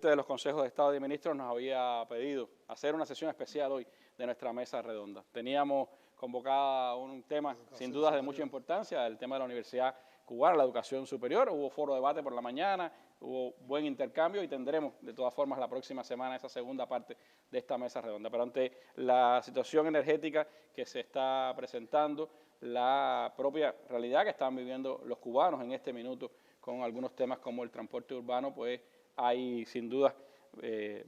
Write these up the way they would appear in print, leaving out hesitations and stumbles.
presidente de los consejos de Estado y ministros nos había pedido hacer una sesión especial hoy de nuestra mesa redonda. Teníamos convocada un tema sin dudas de mucha importancia, el tema de la Universidad Cubana, la educación superior. Hubo foro de debate por la mañana, hubo buen intercambio y tendremos de todas formas la próxima semana esa segunda parte de esta mesa redonda. Pero ante la situación energética que se está presentando, la propia realidad que están viviendo los cubanos en este minuto con algunos temas como el transporte urbano, pues hay sin duda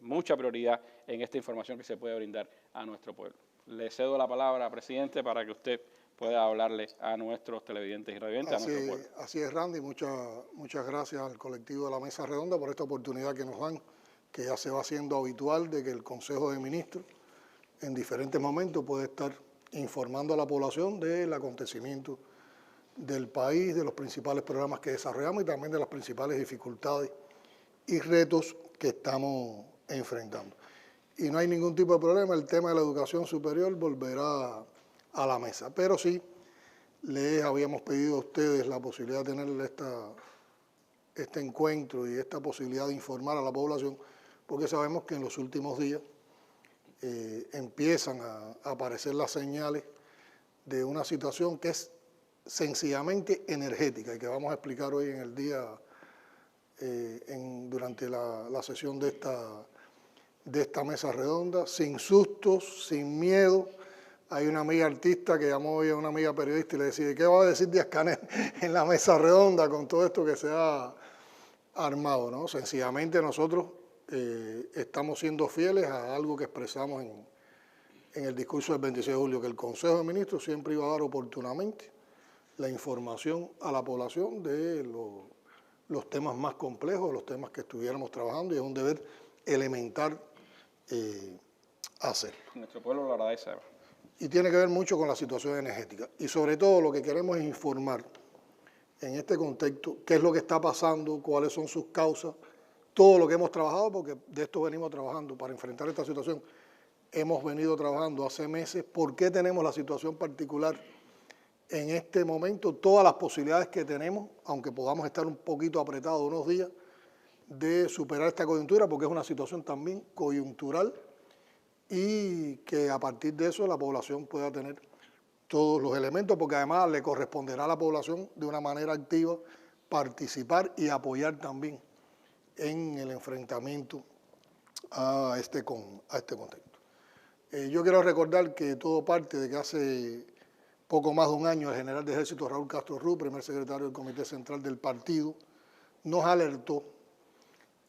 mucha prioridad en esta información que se puede brindar a nuestro pueblo. Le cedo la palabra, presidente, para que usted pueda hablarle a nuestros televidentes y radiovidentes, a nuestro pueblo. Así es, Randy. Muchas gracias al colectivo de la Mesa Redonda por esta oportunidad que nos dan, que ya se va haciendo habitual de que el Consejo de Ministros en diferentes momentos puede estar informando a la población del acontecimiento del país, de los principales programas que desarrollamos y también de las principales dificultades y retos que estamos enfrentando. Y no hay ningún tipo de problema, el tema de la educación superior volverá a la mesa. Pero sí, les habíamos pedido a ustedes la posibilidad de tener este encuentro y esta posibilidad de informar a la población, porque sabemos que en los últimos días empiezan a aparecer las señales de una situación que es sencillamente energética y que vamos a explicar hoy en el día, durante la sesión de esta mesa redonda, sin sustos, sin miedo. Hay una amiga artista que llamó hoy a una amiga periodista y le decía, ¿qué va a decir Díaz-Canel en la mesa redonda con todo esto que se ha armado, ¿no? Sencillamente nosotros estamos siendo fieles a algo que expresamos en el discurso del 26 de julio, que el Consejo de Ministros siempre iba a dar oportunamente la información a la población de los temas más complejos, los temas que estuviéramos trabajando, y es un deber elemental hacer. Nuestro pueblo lo agradece. Y tiene que ver mucho con la situación energética. Y sobre todo lo que queremos es informar en este contexto qué es lo que está pasando, cuáles son sus causas, todo lo que hemos trabajado, porque de esto venimos trabajando para enfrentar esta situación. Hemos venido trabajando hace meses por qué tenemos la situación particular en este momento, todas las posibilidades que tenemos, aunque podamos estar un poquito apretados unos días, de superar esta coyuntura, porque es una situación también coyuntural y que a partir de eso la población pueda tener todos los elementos, porque además le corresponderá a la población de una manera activa participar y apoyar también en el enfrentamiento a este contexto. Yo quiero recordar que todo parte de que hace poco más de un año el general de ejército Raúl Castro Ruz, primer secretario del Comité Central del partido, nos alertó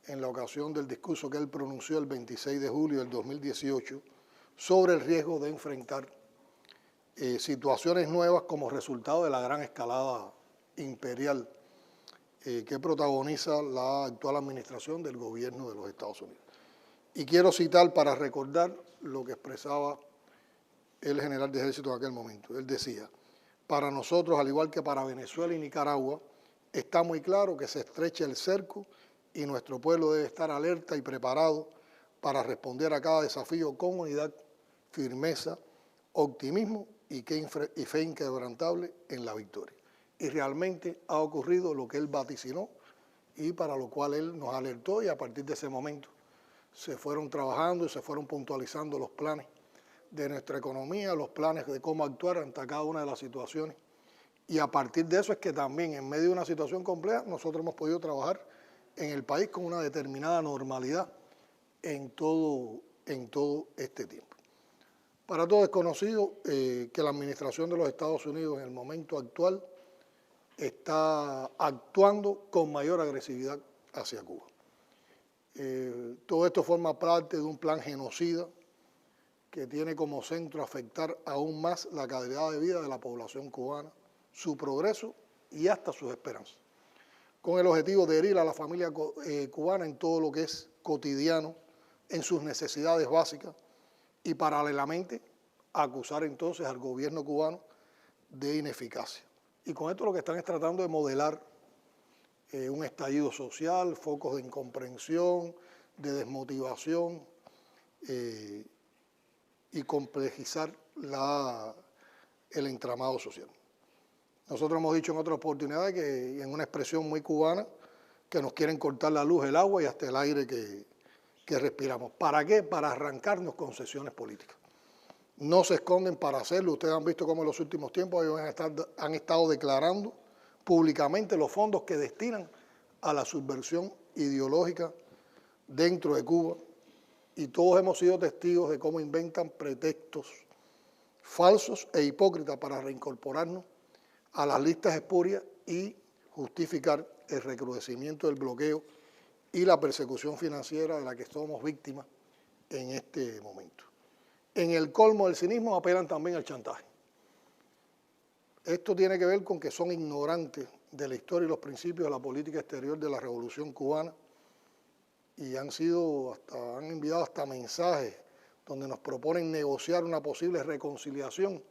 en la ocasión del discurso que él pronunció el 26 de julio del 2018 sobre el riesgo de enfrentar situaciones nuevas como resultado de la gran escalada imperial que protagoniza la actual administración del gobierno de los Estados Unidos. Y quiero citar para recordar lo que expresaba el general de ejército en aquel momento. Él decía, para nosotros, al igual que para Venezuela y Nicaragua, está muy claro que se estrecha el cerco y nuestro pueblo debe estar alerta y preparado para responder a cada desafío con unidad, firmeza, optimismo y fe inquebrantable en la victoria. Y realmente ha ocurrido lo que él vaticinó y para lo cual él nos alertó, y a partir de ese momento se fueron trabajando y se fueron puntualizando los planes de nuestra economía, los planes de cómo actuar ante cada una de las situaciones. Y a partir de eso es que también en medio de una situación compleja nosotros hemos podido trabajar en el país con una determinada normalidad en todo este tiempo. Para todos es conocido que la administración de los Estados Unidos en el momento actual está actuando con mayor agresividad hacia Cuba. Todo esto forma parte de un plan genocida que tiene como centro afectar aún más la calidad de vida de la población cubana, su progreso y hasta sus esperanzas, con el objetivo de herir a la familia cubana en todo lo que es cotidiano, en sus necesidades básicas, y paralelamente acusar entonces al gobierno cubano de ineficacia. Y con esto lo que están es tratando de modelar un estallido social, focos de incomprensión, de desmotivación, y complejizar el entramado social. Nosotros hemos dicho en otras oportunidades que en una expresión muy cubana que nos quieren cortar la luz, el agua y hasta el aire que respiramos. ¿Para qué? Para arrancarnos concesiones políticas. No se esconden para hacerlo. Ustedes han visto cómo en los últimos tiempos ellos han estado declarando públicamente los fondos que destinan a la subversión ideológica dentro de Cuba, y todos hemos sido testigos de cómo inventan pretextos falsos e hipócritas para reincorporarnos a las listas espurias y justificar el recrudecimiento del bloqueo y la persecución financiera de la que somos víctimas en este momento. En el colmo del cinismo apelan también al chantaje. Esto tiene que ver con que son ignorantes de la historia y los principios de la política exterior de la Revolución Cubana, y han enviado hasta mensajes donde nos proponen negociar una posible reconciliación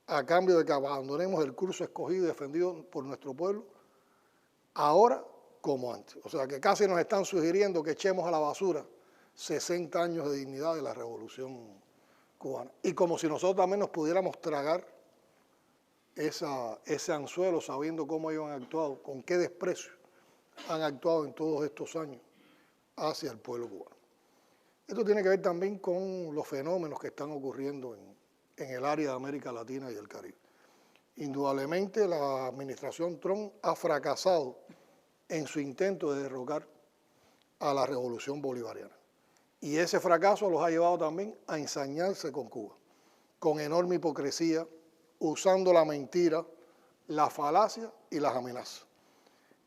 a cambio de que abandonemos el curso escogido y defendido por nuestro pueblo, ahora como antes. O sea, que casi nos están sugiriendo que echemos a la basura 60 años de dignidad de la Revolución Cubana. Y como si nosotros también nos pudiéramos tragar ese anzuelo, sabiendo cómo ellos han actuado, con qué desprecio han actuado en todos estos años hacia el pueblo cubano. Esto tiene que ver también con los fenómenos que están ocurriendo en el área de América Latina y el Caribe. Indudablemente la administración Trump ha fracasado en su intento de derrocar a la revolución bolivariana. Y ese fracaso los ha llevado también a ensañarse con Cuba, con enorme hipocresía, usando la mentira, la falacia y las amenazas.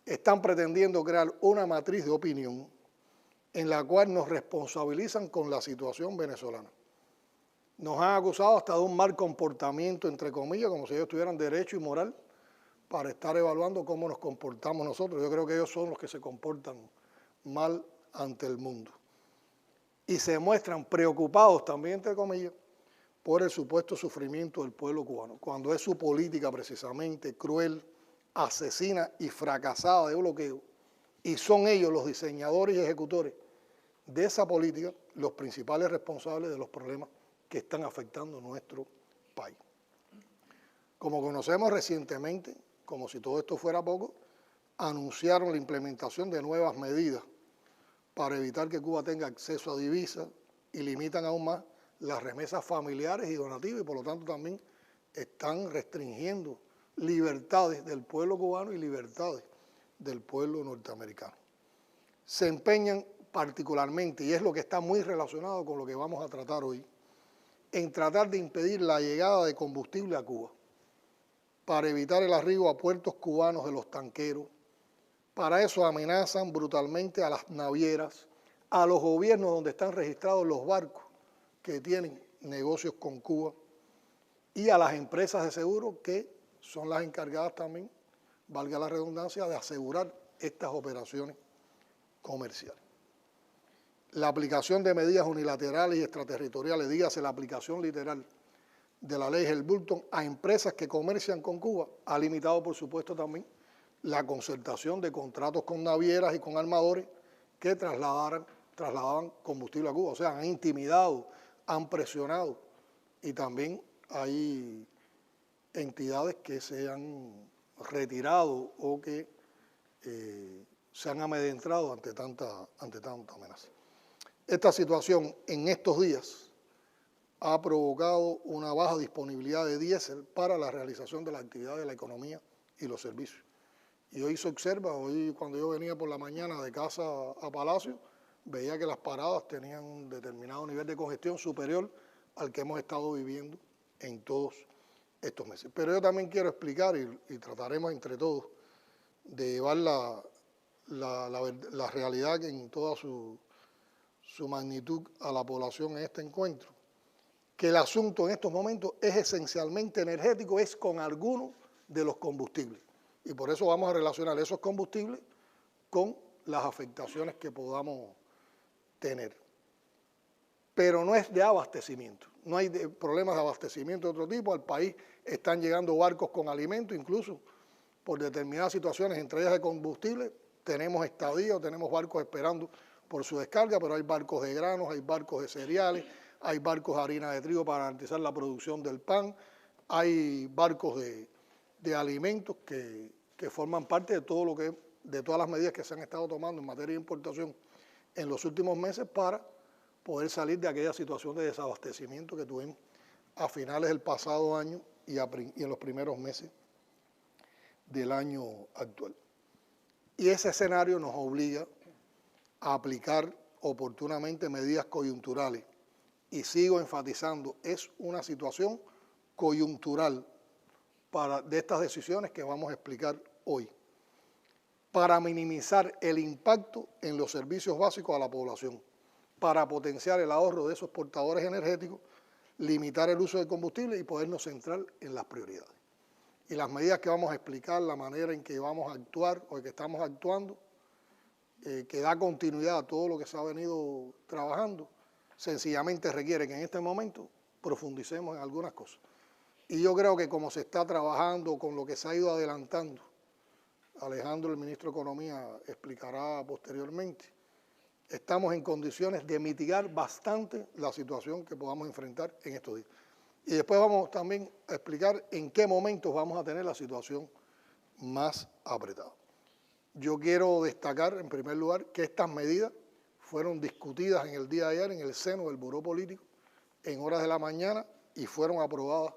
Están pretendiendo crear una matriz de opinión en la cual nos responsabilizan con la situación venezolana. Nos han acusado hasta de un mal comportamiento, entre comillas, como si ellos tuvieran derecho y moral para estar evaluando cómo nos comportamos nosotros. Yo creo que ellos son los que se comportan mal ante el mundo. Y se muestran preocupados también, entre comillas, por el supuesto sufrimiento del pueblo cubano, cuando es su política precisamente cruel, asesina y fracasada de bloqueo, y son ellos los diseñadores y ejecutores de esa política los principales responsables de los problemas que están afectando nuestro país. Como conocemos recientemente, como si todo esto fuera poco, anunciaron la implementación de nuevas medidas para evitar que Cuba tenga acceso a divisas y limitan aún más las remesas familiares y donativas, y por lo tanto también están restringiendo libertades del pueblo cubano y libertades del pueblo norteamericano. Se empeñan particularmente, y es lo que está muy relacionado con lo que vamos a tratar hoy, en tratar de impedir la llegada de combustible a Cuba, para evitar el arribo a puertos cubanos de los tanqueros. Para eso amenazan brutalmente a las navieras, a los gobiernos donde están registrados los barcos que tienen negocios con Cuba, y a las empresas de seguro que son las encargadas también, valga la redundancia, de asegurar estas operaciones comerciales. La aplicación de medidas unilaterales y extraterritoriales, dígase la aplicación literal de la ley Helms-Burton a empresas que comercian con Cuba, ha limitado por supuesto también la concertación de contratos con navieras y con armadores que trasladaban combustible a Cuba. O sea, han intimidado, han presionado, y también hay entidades que se han retirado o que se han amedrentado ante tanta amenaza. Esta situación en estos días ha provocado una baja disponibilidad de diésel para la realización de la actividad de la economía y los servicios. Y hoy se observa, hoy cuando yo venía por la mañana de casa a Palacio, veía que las paradas tenían un determinado nivel de congestión superior al que hemos estado viviendo en todos estos meses. Pero yo también quiero explicar, y trataremos entre todos de llevar la realidad en toda su magnitud a la población en este encuentro, que el asunto en estos momentos es esencialmente energético, es con algunos de los combustibles. Y por eso vamos a relacionar esos combustibles con las afectaciones que podamos tener. Pero no es de abastecimiento, no hay problemas de abastecimiento de otro tipo. Al país están llegando barcos con alimentos, incluso por determinadas situaciones, entre ellas de combustible, tenemos estadía o tenemos barcos esperando por su descarga, pero hay barcos de granos, hay barcos de cereales, hay barcos de harina de trigo para garantizar la producción del pan, hay barcos de alimentos que forman parte de todo lo que, de todas las medidas que se han estado tomando en materia de importación en los últimos meses para poder salir de aquella situación de desabastecimiento que tuvimos a finales del pasado año y en los primeros meses del año actual. Y ese escenario nos obliga a aplicar oportunamente medidas coyunturales. Y sigo enfatizando, es una situación coyuntural de estas decisiones que vamos a explicar hoy, para minimizar el impacto en los servicios básicos a la población, para potenciar el ahorro de esos portadores energéticos, limitar el uso de combustible y podernos centrar en las prioridades. Y las medidas que vamos a explicar, la manera en que vamos a actuar o que estamos actuando, que da continuidad a todo lo que se ha venido trabajando, sencillamente requiere que en este momento profundicemos en algunas cosas. Y yo creo que como se está trabajando, con lo que se ha ido adelantando, Alejandro, el ministro de Economía, explicará posteriormente, estamos en condiciones de mitigar bastante la situación que podamos enfrentar en estos días. Y después vamos también a explicar en qué momentos vamos a tener la situación más apretada. Yo quiero destacar, en primer lugar, que estas medidas fueron discutidas en el día de ayer en el seno del Buró Político en horas de la mañana y fueron aprobadas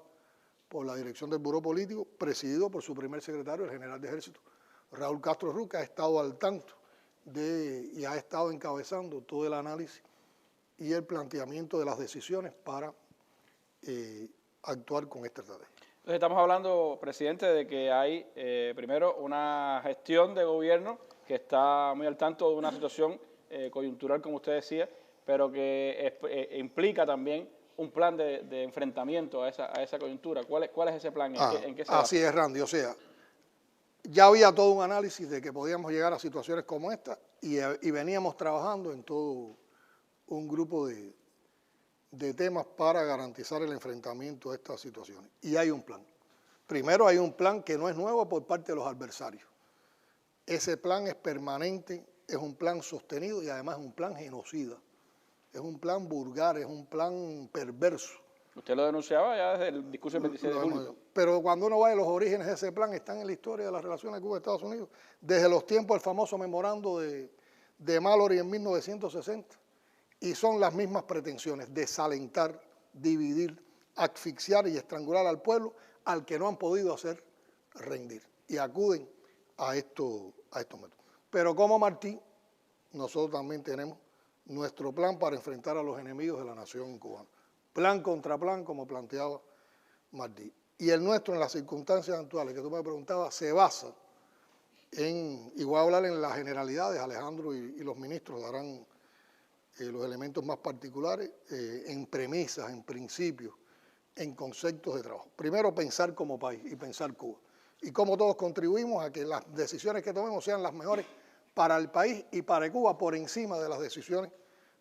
por la dirección del Buró Político, presidido por su primer secretario, el general de Ejército, Raúl Castro Ruz, que ha estado al tanto y ha estado encabezando todo el análisis y el planteamiento de las decisiones para actuar con esta estrategia. Entonces estamos hablando, presidente, de que hay primero una gestión de gobierno que está muy al tanto de una situación coyuntural, como usted decía, pero que implica también un plan de enfrentamiento a esa coyuntura. ¿Cuál es ese plan? ¿En qué se basa? Así es, Randy. O sea, ya había todo un análisis de que podíamos llegar a situaciones como esta y veníamos trabajando en todo un grupo de temas para garantizar el enfrentamiento a estas situaciones. Y hay un plan. Primero hay un plan que no es nuevo por parte de los adversarios. Ese plan es permanente, es un plan sostenido y además es un plan genocida. Es un plan vulgar, es un plan perverso. Usted lo denunciaba ya desde el discurso del 26 de julio. Pero cuando uno va a los orígenes de ese plan, están en la historia de las relaciones Cuba-Estados Unidos, desde los tiempos del famoso memorando de Mallory en 1960. Y son las mismas pretensiones: desalentar, dividir, asfixiar y estrangular al pueblo al que no han podido hacer rendir. Y acuden a estos métodos. Pero como Martí, nosotros también tenemos nuestro plan para enfrentar a los enemigos de la nación cubana. Plan contra plan, como planteaba Martí. Y el nuestro, en las circunstancias actuales que tú me preguntabas, se basa en, y voy a hablar en las generalidades, Alejandro y los ministros darán los elementos más particulares, en premisas, en principios, en conceptos de trabajo. Primero, pensar como país y pensar Cuba. Y cómo todos contribuimos a que las decisiones que tomemos sean las mejores para el país y para Cuba, por encima de las decisiones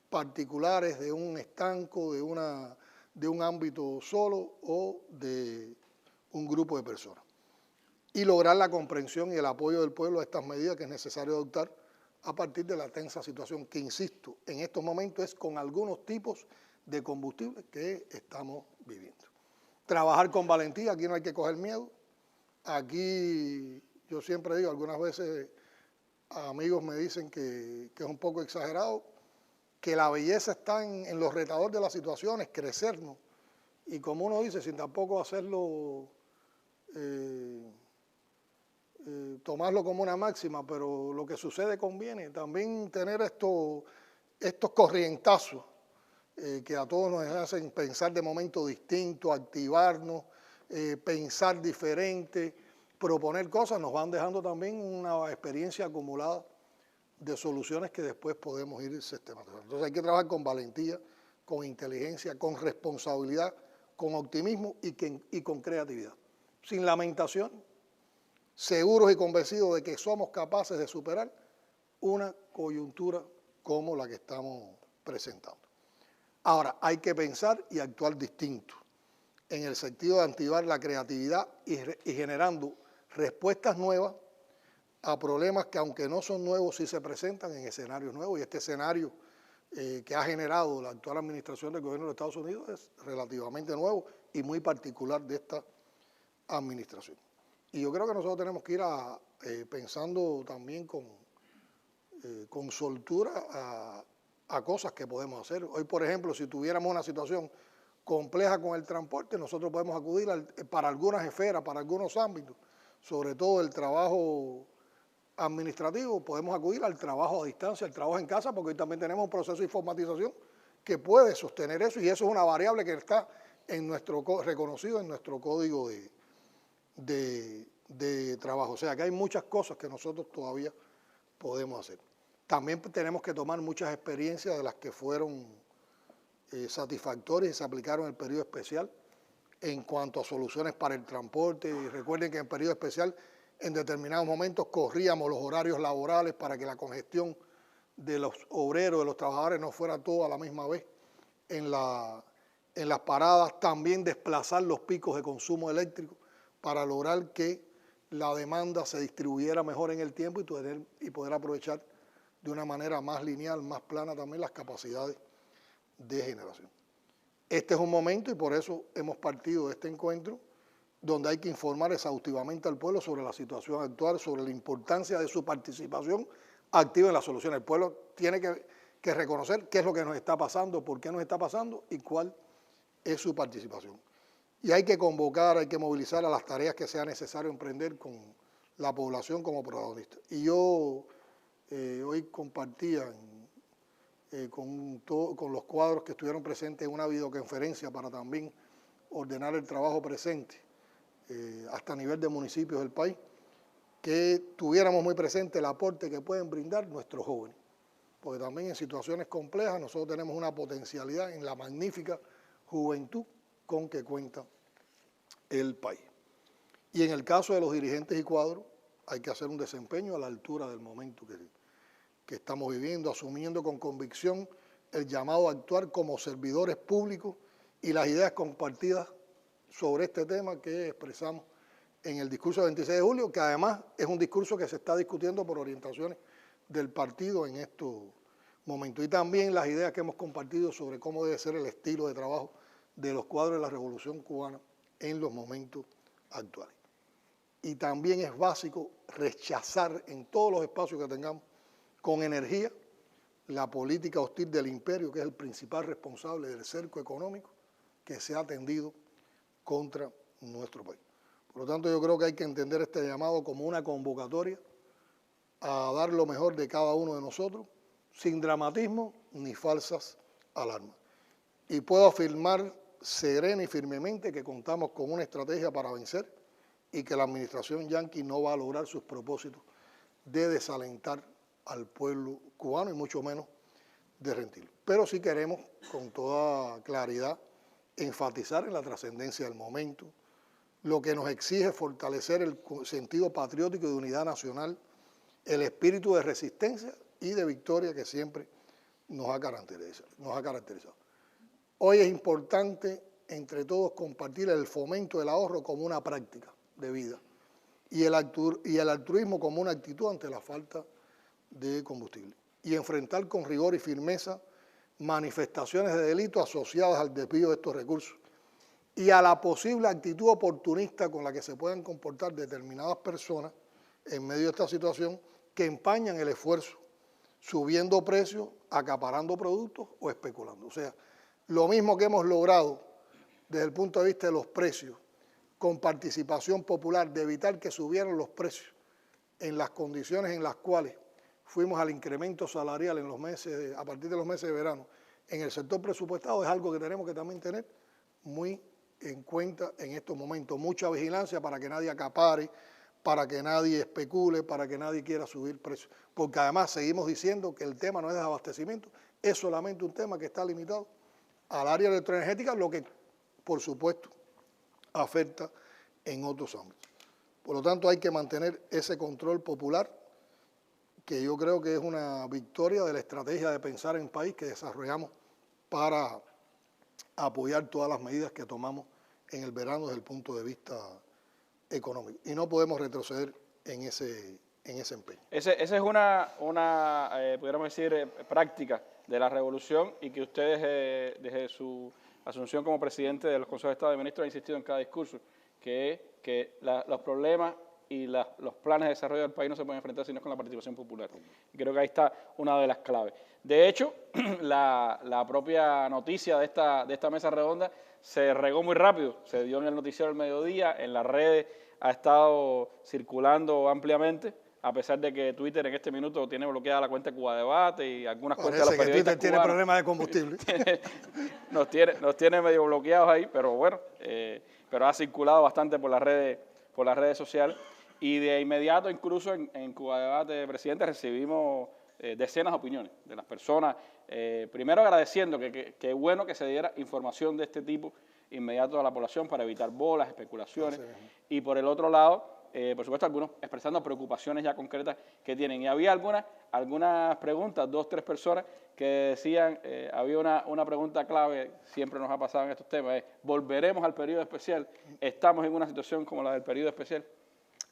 particulares de un estanco, de un ámbito solo o de un grupo de personas. Y lograr la comprensión y el apoyo del pueblo a estas medidas que es necesario adoptar a partir de la tensa situación que, insisto, en estos momentos es con algunos tipos de combustible que estamos viviendo. Trabajar con valentía, aquí no hay que coger miedo. Aquí yo siempre digo, algunas veces amigos me dicen que es un poco exagerado, que la belleza está en los retadores de las situaciones, crecernos. Y como uno dice, sin tampoco hacerlo, tomarlo como una máxima, pero lo que sucede conviene. También tener estos corrientazos que a todos nos hacen pensar de momento distinto, activarnos, pensar diferente, proponer cosas, nos van dejando también una experiencia acumulada de soluciones que después podemos ir sistematizando. Entonces hay que trabajar con valentía, con inteligencia, con responsabilidad, con optimismo y con creatividad. Sin lamentación, seguros y convencidos de que somos capaces de superar una coyuntura como la que estamos presentando. Ahora, hay que pensar y actuar distinto, en el sentido de activar la creatividad y generando respuestas nuevas a problemas que, aunque no son nuevos, sí se presentan en escenarios nuevos. Y este escenario que ha generado la actual administración del gobierno de Estados Unidos es relativamente nuevo y muy particular de esta administración. Y yo creo que nosotros tenemos que ir pensando también con soltura a cosas que podemos hacer. Hoy, por ejemplo, si tuviéramos una situación compleja con el transporte, nosotros podemos acudir para algunas esferas, para algunos ámbitos, sobre todo el trabajo administrativo, podemos acudir al trabajo a distancia, al trabajo en casa, porque hoy también tenemos un proceso de informatización que puede sostener eso, y eso es una variable que está reconocido en nuestro código de trabajo. O sea, que hay muchas cosas que nosotros todavía podemos hacer. También tenemos que tomar muchas experiencias de las que fueron satisfactorias y se aplicaron en el periodo especial en cuanto a soluciones para el transporte. Y recuerden que en el periodo especial en determinados momentos corríamos los horarios laborales para que la congestión de los obreros, de los trabajadores no fuera todo a la misma vez en las paradas. También desplazar los picos de consumo eléctrico para lograr que la demanda se distribuyera mejor en el tiempo y poder aprovechar de una manera más lineal, más plana también las capacidades de generación. Este es un momento, y por eso hemos partido de este encuentro, donde hay que informar exhaustivamente al pueblo sobre la situación actual, sobre la importancia de su participación activa en la solución. El pueblo tiene que reconocer qué es lo que nos está pasando, por qué nos está pasando y cuál es su participación. Y hay que convocar, hay que movilizar a las tareas que sea necesario emprender con la población como protagonista. Y yo hoy compartía con los cuadros que estuvieron presentes en una videoconferencia para también ordenar el trabajo presente hasta a nivel de municipios del país, que tuviéramos muy presente el aporte que pueden brindar nuestros jóvenes, porque también en situaciones complejas nosotros tenemos una potencialidad en la magnífica juventud con que cuenta el país. Y en el caso de los dirigentes y cuadros, hay que hacer un desempeño a la altura del momento que estamos viviendo, asumiendo con convicción el llamado a actuar como servidores públicos y las ideas compartidas sobre este tema que expresamos en el discurso del 26 de julio, que además es un discurso que se está discutiendo por orientaciones del partido en estos momentos. Y también las ideas que hemos compartido sobre cómo debe ser el estilo de trabajo de los cuadros de la Revolución Cubana en los momentos actuales. Y también es básico rechazar en todos los espacios que tengamos con energía la política hostil del imperio, que es el principal responsable del cerco económico que se ha tendido contra nuestro país. Por lo tanto, yo creo que hay que entender este llamado como una convocatoria a dar lo mejor de cada uno de nosotros, sin dramatismo ni falsas alarmas. Y puedo afirmar serena y firmemente que contamos con una estrategia para vencer y que la administración yanqui no va a lograr sus propósitos de desalentar al pueblo cubano y mucho menos de rendirlo. Pero sí queremos con toda claridad enfatizar en la trascendencia del momento, lo que nos exige fortalecer el sentido patriótico de unidad nacional, el espíritu de resistencia y de victoria que siempre nos ha caracterizado. Hoy es importante entre todos compartir el fomento del ahorro como una práctica de vida y el altruismo como una actitud ante la falta de combustible, y enfrentar con rigor y firmeza manifestaciones de delito asociadas al desvío de estos recursos y a la posible actitud oportunista con la que se puedan comportar determinadas personas en medio de esta situación que empañan el esfuerzo, subiendo precios, acaparando productos o especulando. O sea, lo mismo que hemos logrado desde el punto de vista de los precios, con participación popular, de evitar que subieran los precios en las condiciones en las cuales fuimos al incremento salarial en los meses, a partir de los meses de verano, en el sector presupuestado, es algo que tenemos que también tener muy en cuenta en estos momentos. Mucha vigilancia para que nadie acapare, para que nadie especule, para que nadie quiera subir precios. Porque además seguimos diciendo que el tema no es de abastecimiento, es solamente un tema que está limitado al área electroenergética, lo que por supuesto afecta en otros ámbitos. Por lo tanto, hay que mantener ese control popular, que yo creo que es una victoria de la estrategia de pensar en país que desarrollamos para apoyar todas las medidas que tomamos en el verano desde el punto de vista económico. Y no podemos retroceder en ese empeño. Esa es una pudiéramos decir, práctica de la revolución, y que ustedes desde su asunción como presidente de los Consejos de Estado de Ministros han insistido en cada discurso, que los problemas y los planes de desarrollo del país no se pueden enfrentar sino con la participación popular. Y creo que ahí está una de las claves. De hecho, la propia noticia de esta mesa redonda se regó muy rápido, se dio en el noticiero del mediodía, en las redes ha estado circulando ampliamente, a pesar de que Twitter en este minuto tiene bloqueada la cuenta de Cuba Debate y algunas cuentas de los periodistas Twitter tiene problemas de combustible. nos tiene medio bloqueados ahí, pero bueno, pero ha circulado bastante por las redes sociales. Y de inmediato, incluso en Cuba Debate, presidente, recibimos decenas de opiniones de las personas, primero agradeciendo que bueno que se diera información de este tipo inmediato a la población para evitar bolas, especulaciones, y por el otro lado, por supuesto, algunos expresando preocupaciones ya concretas que tienen. Y había algunas preguntas, 2 o 3 personas que decían, había una pregunta clave, siempre nos ha pasado en estos temas, es, ¿volveremos al periodo especial? ¿Estamos en una situación como la del periodo especial?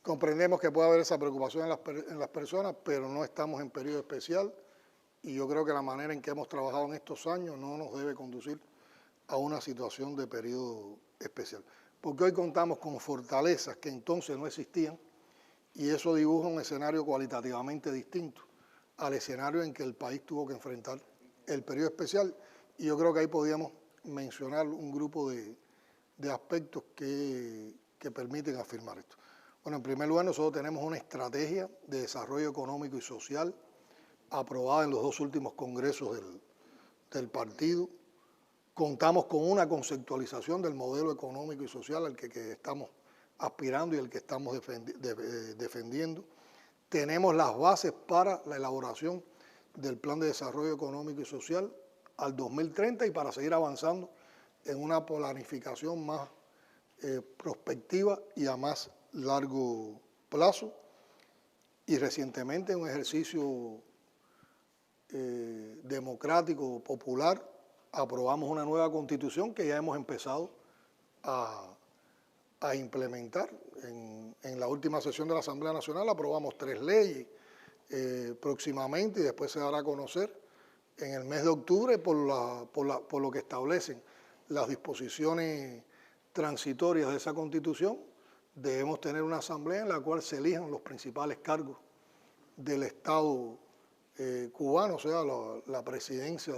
Comprendemos que puede haber esa preocupación en las personas, pero no estamos en periodo especial y yo creo que la manera en que hemos trabajado en estos años no nos debe conducir a una situación de periodo especial. Porque hoy contamos con fortalezas que entonces no existían y eso dibuja un escenario cualitativamente distinto al escenario en que el país tuvo que enfrentar el periodo especial, y yo creo que ahí podíamos mencionar un grupo de aspectos que permiten afirmar esto. Bueno, en primer lugar, nosotros tenemos una estrategia de desarrollo económico y social aprobada en los 2 últimos congresos del partido. Contamos con una conceptualización del modelo económico y social al que estamos aspirando y el que estamos defendiendo. Tenemos las bases para la elaboración del Plan de Desarrollo Económico y Social al 2030 y para seguir avanzando en una planificación más prospectiva y a más largo plazo. Y recientemente, en un ejercicio democrático, popular, aprobamos una nueva constitución que ya hemos empezado a implementar. En la última sesión de la Asamblea Nacional aprobamos 3 leyes próximamente y después se dará a conocer en el mes de octubre por lo que establecen las disposiciones transitorias de esa constitución. Debemos tener una asamblea en la cual se elijan los principales cargos del Estado cubano, o sea, la presidencia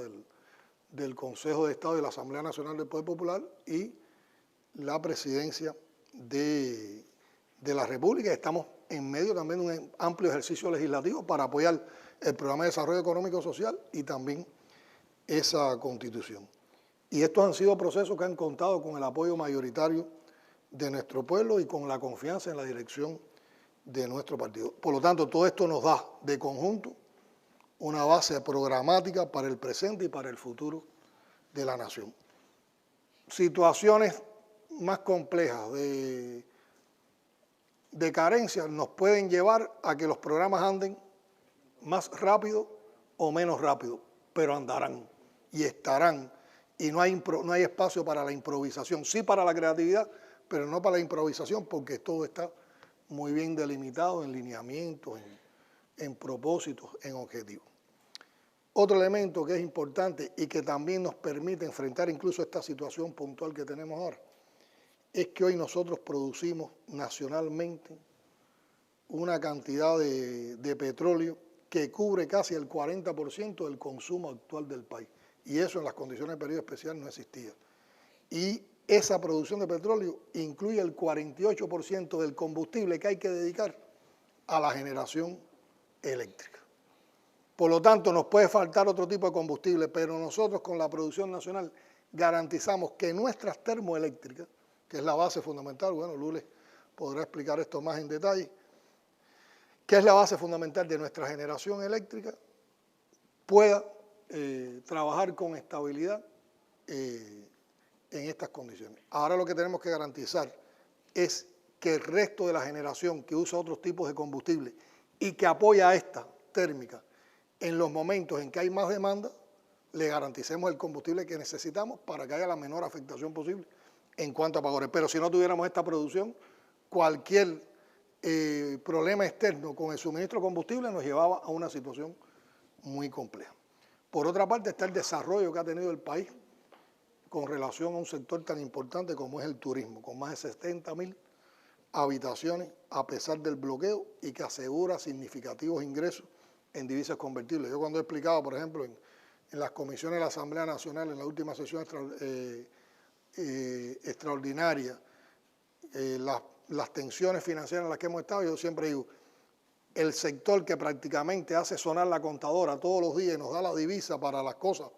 del Consejo de Estado y la Asamblea Nacional del Poder Popular y la presidencia de la República. Estamos en medio también de un amplio ejercicio legislativo para apoyar el Programa de Desarrollo Económico y Social y también esa Constitución. Y estos han sido procesos que han contado con el apoyo mayoritario de nuestro pueblo y con la confianza en la dirección de nuestro partido. Por lo tanto, todo esto nos da de conjunto una base programática para el presente y para el futuro de la nación. Situaciones más complejas de carencia nos pueden llevar a que los programas anden más rápido o menos rápido, pero andarán y estarán, y no hay espacio para la improvisación, sí para la creatividad, pero no para la improvisación, porque todo está muy bien delimitado en lineamientos, en propósitos, en objetivos. Otro elemento que es importante y que también nos permite enfrentar incluso esta situación puntual que tenemos ahora, es que hoy nosotros producimos nacionalmente una cantidad de petróleo que cubre casi el 40% del consumo actual del país. Y eso en las condiciones de periodo especial no existía. Y esa producción de petróleo incluye el 48% del combustible que hay que dedicar a la generación eléctrica. Por lo tanto, nos puede faltar otro tipo de combustible, pero nosotros con la producción nacional garantizamos que nuestras termoeléctricas, que es la base fundamental, bueno, Lourdes podrá explicar esto más en detalle, que es la base fundamental de nuestra generación eléctrica, pueda trabajar con estabilidad en estas condiciones. Ahora lo que tenemos que garantizar es que el resto de la generación que usa otros tipos de combustible y que apoya a esta térmica en los momentos en que hay más demanda, le garanticemos el combustible que necesitamos para que haya la menor afectación posible en cuanto a apagores. Pero si no tuviéramos esta producción, cualquier problema externo con el suministro de combustible nos llevaba a una situación muy compleja. Por otra parte está el desarrollo que ha tenido el país con relación a un sector tan importante como es el turismo, con más de 70.000 habitaciones a pesar del bloqueo y que asegura significativos ingresos en divisas convertibles. Yo cuando he explicado, por ejemplo, en las comisiones de la Asamblea Nacional, en la última sesión extraordinaria, las tensiones financieras en las que hemos estado, yo siempre digo, el sector que prácticamente hace sonar la contadora todos los días y nos da la divisa para las cosas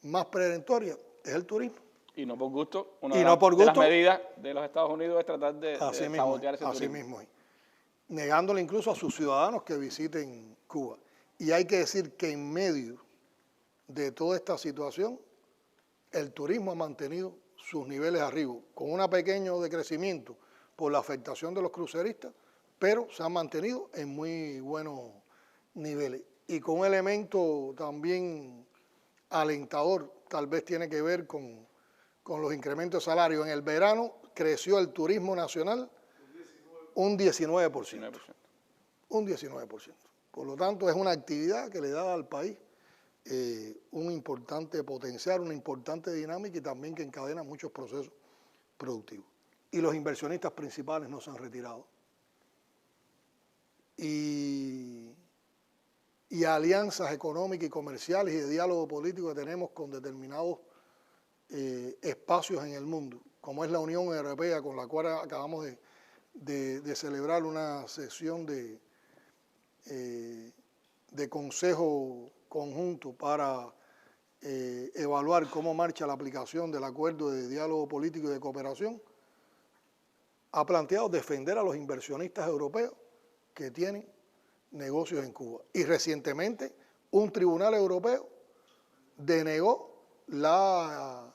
más preventorias es el turismo. Y no por gusto, de las medidas de los Estados Unidos es tratar de sabotear ese turismo. Así mismo es. Negándole incluso a sus ciudadanos que visiten Cuba. Y hay que decir que en medio de toda esta situación, el turismo ha mantenido sus niveles arriba, con un pequeño decrecimiento por la afectación de los cruceristas, pero se han mantenido en muy buenos niveles. Y con un elemento también alentador, tal vez tiene que ver con los incrementos de salario. En el verano creció el turismo nacional un 19%. Un 19%. Por lo tanto, es una actividad que le da al país un importante potencial, una importante dinámica y también que encadena muchos procesos productivos. Y los inversionistas principales no se han retirado. Y alianzas económicas y comerciales y de diálogo político que tenemos con determinados espacios en el mundo, como es la Unión Europea, con la cual acabamos de celebrar una sesión de consejo conjunto para evaluar cómo marcha la aplicación del acuerdo de diálogo político y de cooperación, ha planteado defender a los inversionistas europeos que tienen negocios en Cuba. Y recientemente un tribunal europeo denegó la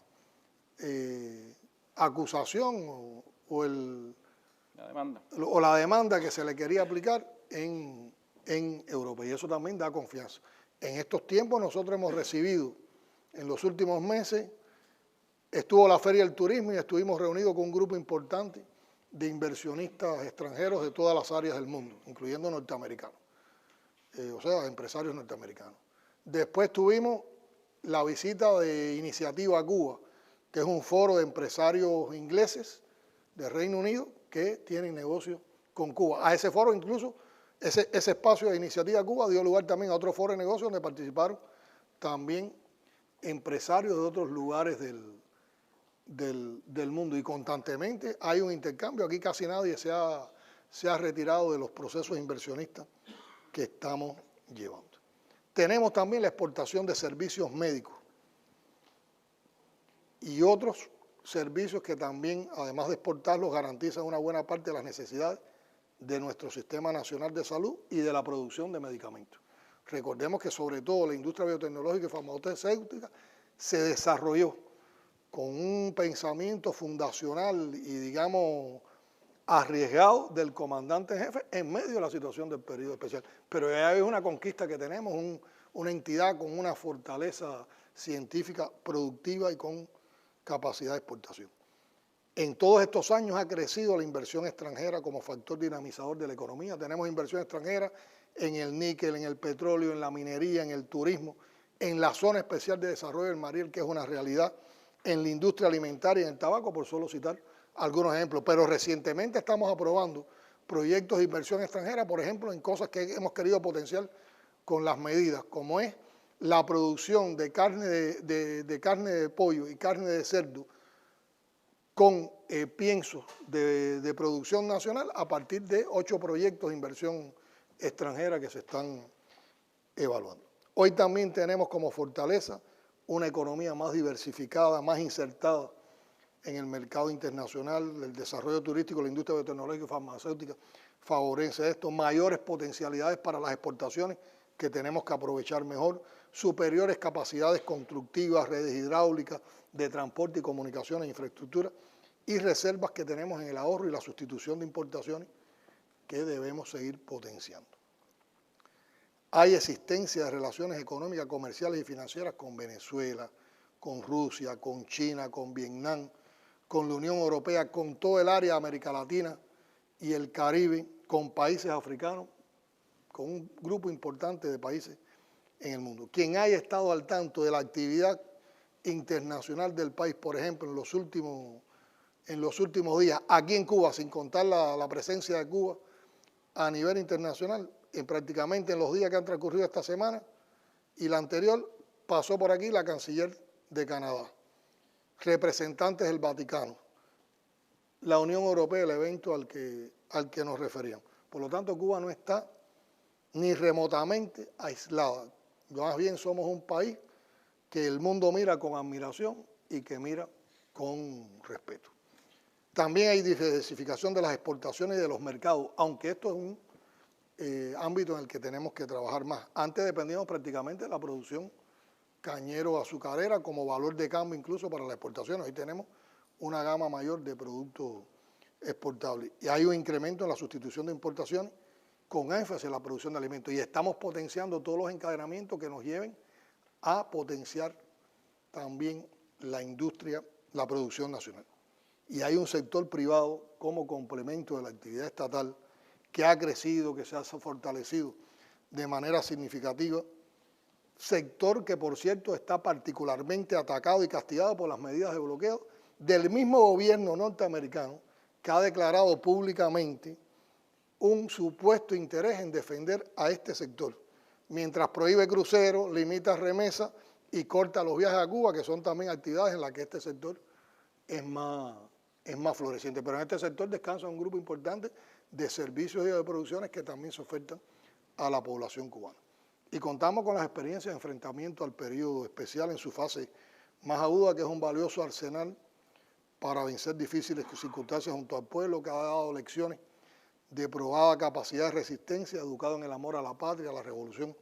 acusación o la demanda que se le quería aplicar en Europa, y eso también da confianza. En estos tiempos nosotros hemos recibido, en los últimos meses, estuvo la Feria del Turismo y estuvimos reunidos con un grupo importante de inversionistas extranjeros de todas las áreas del mundo, incluyendo norteamericanos, o sea, empresarios norteamericanos. Después tuvimos la visita de Iniciativa Cuba, que es un foro de empresarios ingleses del Reino Unido que tienen negocios con Cuba. A ese foro incluso, ese espacio de Iniciativa Cuba dio lugar también a otro foro de negocios donde participaron también empresarios de otros lugares del mundo, y constantemente hay un intercambio. Aquí casi nadie se ha retirado de los procesos inversionistas que estamos llevando. Tenemos también la exportación de servicios médicos y otros servicios que también, además de exportarlos, garantizan una buena parte de las necesidades de nuestro sistema nacional de salud y de la producción de medicamentos. Recordemos que sobre todo la industria biotecnológica y farmacéutica se desarrolló con un pensamiento fundacional y, digamos, arriesgado del comandante en jefe en medio de la situación del periodo especial. Pero ya es una conquista que tenemos, una entidad con una fortaleza científica productiva y con capacidad de exportación. En todos estos años ha crecido la inversión extranjera como factor dinamizador de la economía. Tenemos inversión extranjera en el níquel, en el petróleo, en la minería, en el turismo, en la zona especial de desarrollo del Mariel, que es una realidad, en la industria alimentaria y en el tabaco, por solo citar algunos ejemplos. Pero recientemente estamos aprobando proyectos de inversión extranjera, por ejemplo, en cosas que hemos querido potenciar con las medidas, como es la producción de carne de pollo y carne de cerdo con piensos de producción nacional a partir de 8 proyectos de inversión extranjera que se están evaluando. Hoy también tenemos como fortaleza una economía más diversificada, más insertada en el mercado internacional. El desarrollo turístico, la industria biotecnológica y farmacéutica favorece esto, mayores potencialidades para las exportaciones que tenemos que aprovechar mejor, superiores capacidades constructivas, redes hidráulicas, de transporte y comunicaciones, infraestructura, y reservas que tenemos en el ahorro y la sustitución de importaciones que debemos seguir potenciando. Hay existencia de relaciones económicas, comerciales y financieras con Venezuela, con Rusia, con China, con Vietnam, con la Unión Europea, con todo el área de América Latina y el Caribe, con países africanos, con un grupo importante de países en el mundo. Quien haya estado al tanto de la actividad internacional del país, por ejemplo, en los últimos en los últimos días aquí en Cuba, sin contar la presencia de Cuba a nivel internacional, prácticamente en los días que han transcurrido esta semana y la anterior, pasó por aquí la canciller de Canadá, representantes del Vaticano, la Unión Europea, el evento al que nos referíamos. Por lo tanto, Cuba no está ni remotamente aislada. Más bien somos un país que el mundo mira con admiración y que mira con respeto. También hay diversificación de las exportaciones y de los mercados, aunque esto es un ámbito en el que tenemos que trabajar más. Antes dependíamos prácticamente de la producción cañero-azucarera como valor de cambio incluso para las exportaciones. Hoy tenemos una gama mayor de productos exportables. Y hay un incremento en la sustitución de importaciones con énfasis en la producción de alimentos. Y estamos potenciando todos los encadenamientos que nos lleven a potenciar también la industria, la producción nacional. Y hay un sector privado como complemento de la actividad estatal que ha crecido, que se ha fortalecido de manera significativa, sector que por cierto está particularmente atacado y castigado por las medidas de bloqueo del mismo gobierno norteamericano que ha declarado públicamente un supuesto interés en defender a este sector, mientras prohíbe cruceros, limita remesas y corta los viajes a Cuba, que son también actividades en las que este sector es más floreciente. Pero en este sector descansa un grupo importante de servicios y de producciones que también se ofertan a la población cubana. Y contamos con las experiencias de enfrentamiento al periodo especial en su fase más aguda, que es un valioso arsenal para vencer difíciles circunstancias junto al pueblo, que ha dado lecciones de probada capacidad de resistencia, educado en el amor a la patria, a la revolución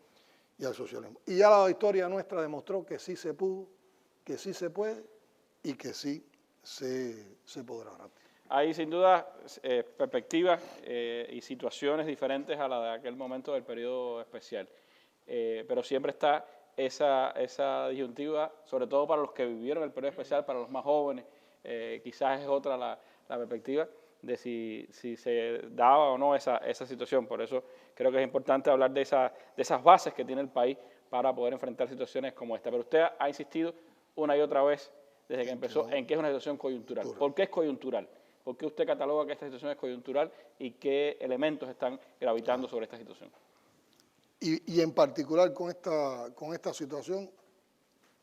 y al socialismo. Y ya la historia nuestra demostró que sí se pudo, que sí se puede y que sí se podrá. Hay sin duda perspectivas y situaciones diferentes a la de aquel momento del periodo especial, pero siempre está esa disyuntiva, sobre todo para los que vivieron el periodo especial, para los más jóvenes, quizás es otra la perspectiva de si se daba o no esa situación. Por eso creo que es importante hablar de esas bases que tiene el país para poder enfrentar situaciones como esta. Pero usted ha insistido una y otra vez desde que empezó en que es una situación coyuntural. ¿Por qué es coyuntural? ¿Por qué usted cataloga que esta situación es coyuntural y qué elementos están gravitando sobre esta situación? Y en particular con esta situación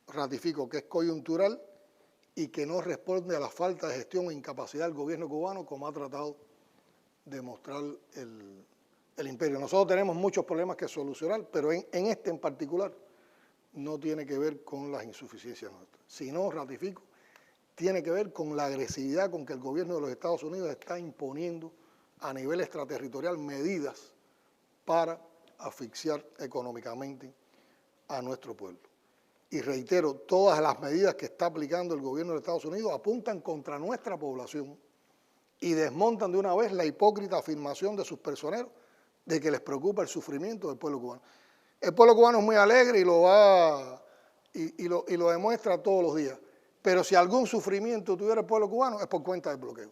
ratifico que es coyuntural y que no responde a la falta de gestión o incapacidad del gobierno cubano, como ha tratado de mostrar el imperio. Nosotros tenemos muchos problemas que solucionar, pero en este en particular no tiene que ver con las insuficiencias nuestras. Si no, ratifico, tiene que ver con la agresividad con que el gobierno de los Estados Unidos está imponiendo a nivel extraterritorial medidas para asfixiar económicamente a nuestro pueblo. Y reitero, todas las medidas que está aplicando el gobierno de Estados Unidos apuntan contra nuestra población y desmontan de una vez la hipócrita afirmación de sus personeros de que les preocupa el sufrimiento del pueblo cubano. El pueblo cubano es muy alegre y lo demuestra todos los días. Pero si algún sufrimiento tuviera el pueblo cubano es por cuenta del bloqueo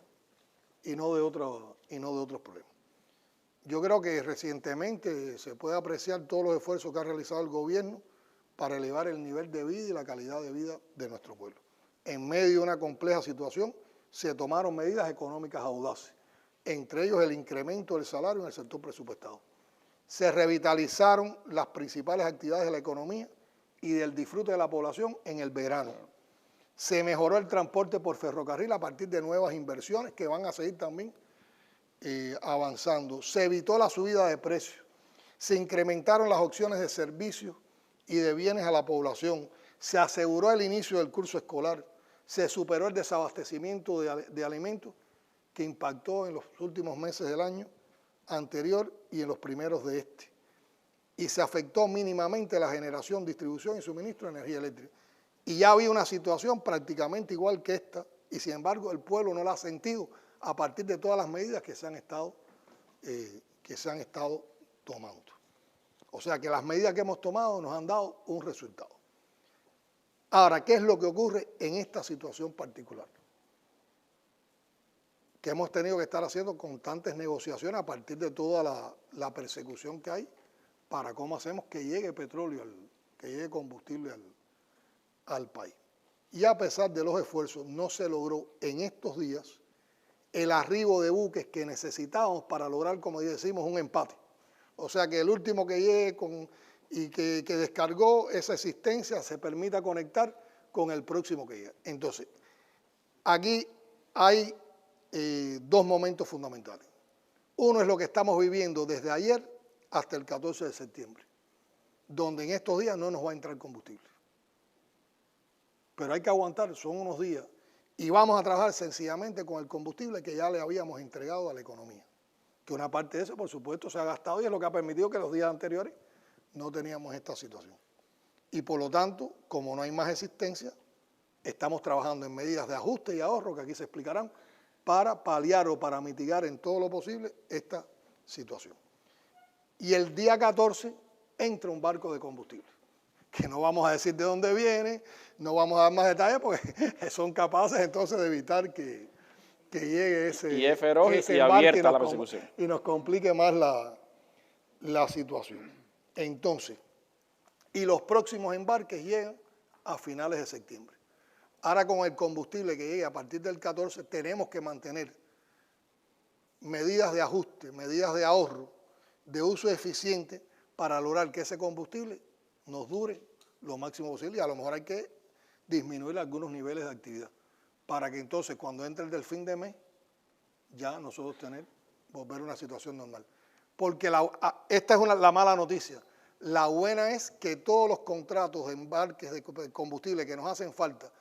y no de otros problemas. Yo creo que recientemente se puede apreciar todos los esfuerzos que ha realizado el gobierno para elevar el nivel de vida y la calidad de vida de nuestro pueblo. En medio de una compleja situación se tomaron medidas económicas audaces, entre ellos el incremento del salario en el sector presupuestado. Se revitalizaron las principales actividades de la economía y del disfrute de la población en el verano. Se mejoró el transporte por ferrocarril a partir de nuevas inversiones que van a seguir también avanzando. Se evitó la subida de precios. Se incrementaron las opciones de servicios y de bienes a la población. Se aseguró el inicio del curso escolar. Se superó el desabastecimiento de alimentos que impactó en los últimos meses del año anterior y en los primeros de este. Y se afectó mínimamente la generación, distribución y suministro de energía eléctrica. Y ya había una situación prácticamente igual que esta, y sin embargo el pueblo no la ha sentido a partir de todas las medidas que se han estado tomando. O sea que las medidas que hemos tomado nos han dado un resultado. Ahora, ¿qué es lo que ocurre en esta situación particular? Que hemos tenido que estar haciendo constantes negociaciones a partir de toda la persecución que hay para cómo hacemos que llegue petróleo, que llegue combustible al país. Y a pesar de los esfuerzos, no se logró en estos días el arribo de buques que necesitábamos para lograr, como decimos, un empate. O sea, que el último que llegue y que descargó esa existencia se permita conectar con el próximo que llegue. Entonces, aquí hay dos momentos fundamentales. Uno es lo que estamos viviendo desde ayer hasta el 14 de septiembre, donde en estos días no nos va a entrar combustible. Pero hay que aguantar, son unos días, y vamos a trabajar sencillamente con el combustible que ya le habíamos entregado a la economía. Que una parte de eso, por supuesto, se ha gastado y es lo que ha permitido que los días anteriores no teníamos esta situación. Y por lo tanto, como no hay más existencia, estamos trabajando en medidas de ajuste y ahorro, que aquí se explicarán, para paliar o para mitigar en todo lo posible esta situación. Y el día 14 entra un barco de combustible, que no vamos a decir de dónde viene, no vamos a dar más detalles porque son capaces entonces de evitar que llegue ese, y es feroz ese y abierta la persecución. Y nos complique más la situación. Entonces, y los próximos embarques llegan a finales de septiembre. Ahora con el combustible que llegue a partir del 14 tenemos que mantener medidas de ajuste, medidas de ahorro, de uso eficiente para lograr que ese combustible nos dure lo máximo posible y a lo mejor hay que disminuir algunos niveles de actividad para que entonces cuando entre el del fin de mes ya nosotros volver a una situación normal. Porque esta es la mala noticia. La buena es que todos los contratos de embarques de combustible que nos hacen falta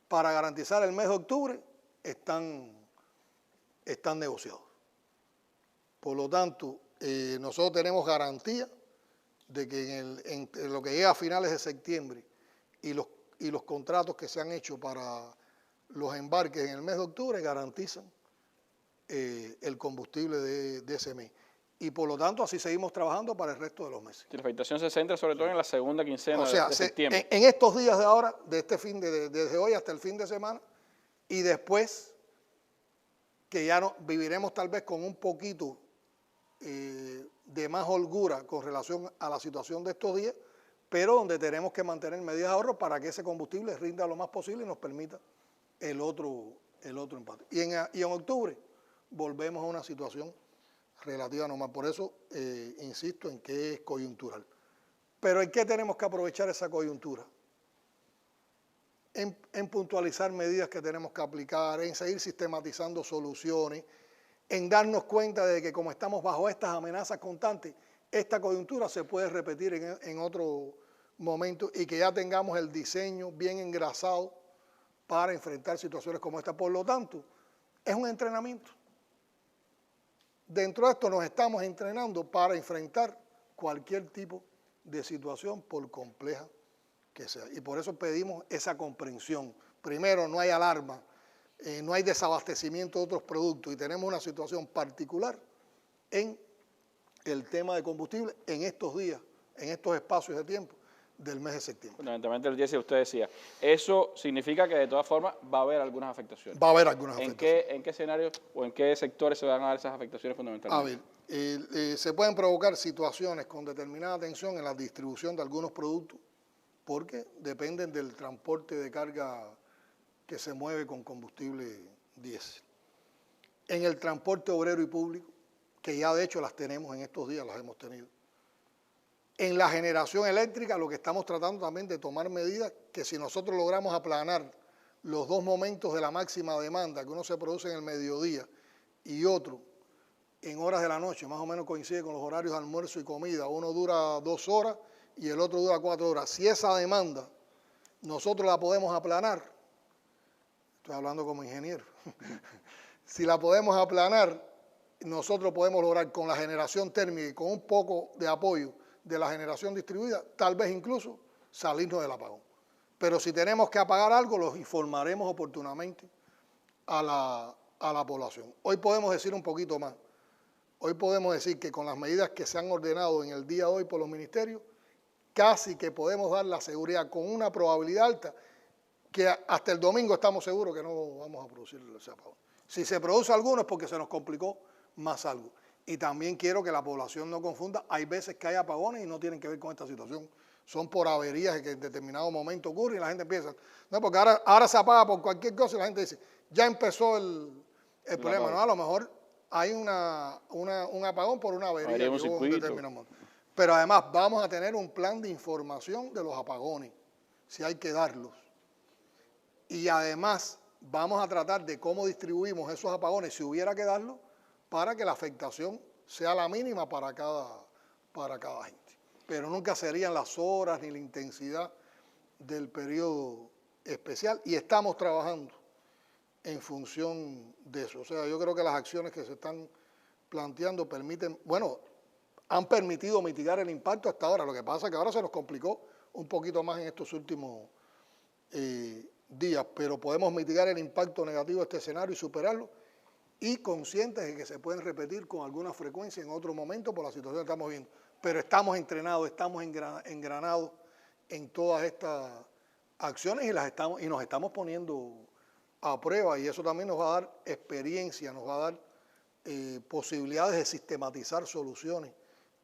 para garantizar el mes de octubre están negociados. Por lo tanto, nosotros tenemos garantía de que en lo que llega a finales de septiembre y los contratos que se han hecho para los embarques en el mes de octubre garantizan el combustible de ese mes. Y por lo tanto así seguimos trabajando para el resto de los meses. La afectación se centra sobre todo en la segunda quincena de septiembre. En estos días de ahora, desde hoy hasta el fin de semana, y después que ya viviremos tal vez con un poquito de más holgura con relación a la situación de estos días, pero donde tenemos que mantener medidas de ahorro para que ese combustible rinda lo más posible y nos permita el otro empate. Y en octubre volvemos a una situación relativa normal. Por eso insisto en que es coyuntural. Pero ¿en qué tenemos que aprovechar esa coyuntura? En puntualizar medidas que tenemos que aplicar, en seguir sistematizando soluciones, en darnos cuenta de que como estamos bajo estas amenazas constantes, esta coyuntura se puede repetir en otro momento y que ya tengamos el diseño bien engrasado para enfrentar situaciones como esta. Por lo tanto, es un entrenamiento. Dentro de esto nos estamos entrenando para enfrentar cualquier tipo de situación, por compleja que sea. Y por eso pedimos esa comprensión. Primero, no hay alarma, no hay desabastecimiento de otros productos y tenemos una situación particular en el tema de combustible en estos días, en estos espacios de tiempo del mes de septiembre. Fundamentalmente, el día que usted decía, eso significa que de todas formas va a haber algunas afectaciones. Va a haber algunas afectaciones. ¿En qué escenarios o en qué sectores se van a dar esas afectaciones fundamentalmente? A ver, se pueden provocar situaciones con determinada tensión en la distribución de algunos productos porque dependen del transporte de carga que se mueve con combustible diésel. En el transporte obrero y público, que ya de hecho las tenemos en estos días, las hemos tenido. En la generación eléctrica, lo que estamos tratando también de tomar medidas que si nosotros logramos aplanar los dos momentos de la máxima demanda, que uno se produce en el mediodía y otro en horas de la noche, más o menos coincide con los horarios de almuerzo y comida, uno dura 2 horas y el otro dura 4 horas. Si esa demanda nosotros la podemos aplanar, estoy hablando como ingeniero, si la podemos aplanar, nosotros podemos lograr con la generación térmica y con un poco de apoyo de la generación distribuida, tal vez incluso salirnos del apagón. Pero si tenemos que apagar algo, los informaremos oportunamente a la población. Hoy podemos decir un poquito más. Hoy podemos decir que con las medidas que se han ordenado en el día de hoy por los ministerios, casi que podemos dar la seguridad con una probabilidad alta que hasta el domingo estamos seguros que no vamos a producir ese apagón. Si se produce alguno es porque se nos complicó más algo. Y también quiero que la población no confunda, hay veces que hay apagones y no tienen que ver con esta situación. Son por averías que en determinado momento ocurren y la gente piensa, no, porque ahora se apaga por cualquier cosa y la gente dice, ya empezó El problema, ¿no? A lo mejor hay un apagón por una avería Avería en un que hubo en un circuito. determinado momento. Pero además vamos a tener un plan de información de los apagones, si hay que darlos. Y además vamos a tratar de cómo distribuimos esos apagones, si hubiera que darlos, para que la afectación sea la mínima para cada gente. Pero nunca serían las horas ni la intensidad del periodo especial, y estamos trabajando en función de eso. O sea, yo creo que las acciones que se están planteando permiten, bueno, han permitido mitigar el impacto hasta ahora. Lo que pasa es que ahora se nos complicó un poquito más en estos últimos días, pero podemos mitigar el impacto negativo de este escenario y superarlo, y conscientes de que se pueden repetir con alguna frecuencia en otro momento por la situación que estamos viendo. Pero estamos entrenados, estamos engranados en todas estas acciones y nos estamos poniendo a prueba, y eso también nos va a dar experiencia, nos va a dar posibilidades de sistematizar soluciones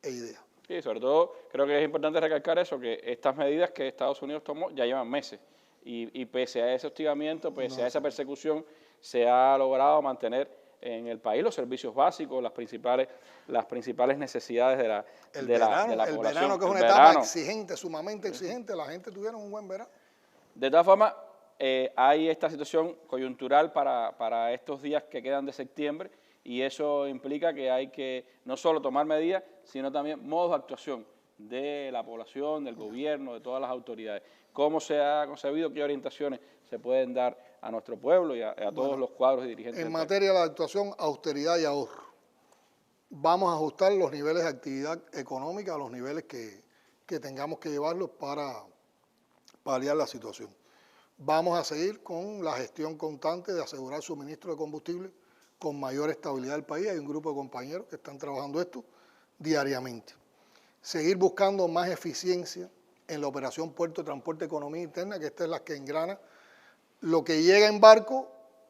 e ideas. Sí, sobre todo creo que es importante recalcar eso, que estas medidas que Estados Unidos tomó ya llevan meses y pese a ese hostigamiento, pese a esa persecución, se ha logrado mantener en el país los servicios básicos, las principales necesidades de la población. El verano, que es una etapa exigente, sumamente exigente, la gente tuvieron un buen verano. De todas formas, hay esta situación coyuntural para estos días que quedan de septiembre, y eso implica que hay que no solo tomar medidas, sino también modos de actuación de la población, del gobierno, de todas las autoridades. ¿Cómo se ha concebido? ¿Qué orientaciones se pueden dar a nuestro pueblo y a todos los cuadros y dirigentes? En materia de la actuación, austeridad y ahorro. Vamos a ajustar los niveles de actividad económica a los niveles que tengamos que llevarlos para paliar la situación. Vamos a seguir con la gestión constante de asegurar suministro de combustible con mayor estabilidad del país. Hay un grupo de compañeros que están trabajando esto diariamente. Seguir buscando más eficiencia en la operación Puerto de Transporte Economía Interna, que esta es la que engrana lo que llega en barco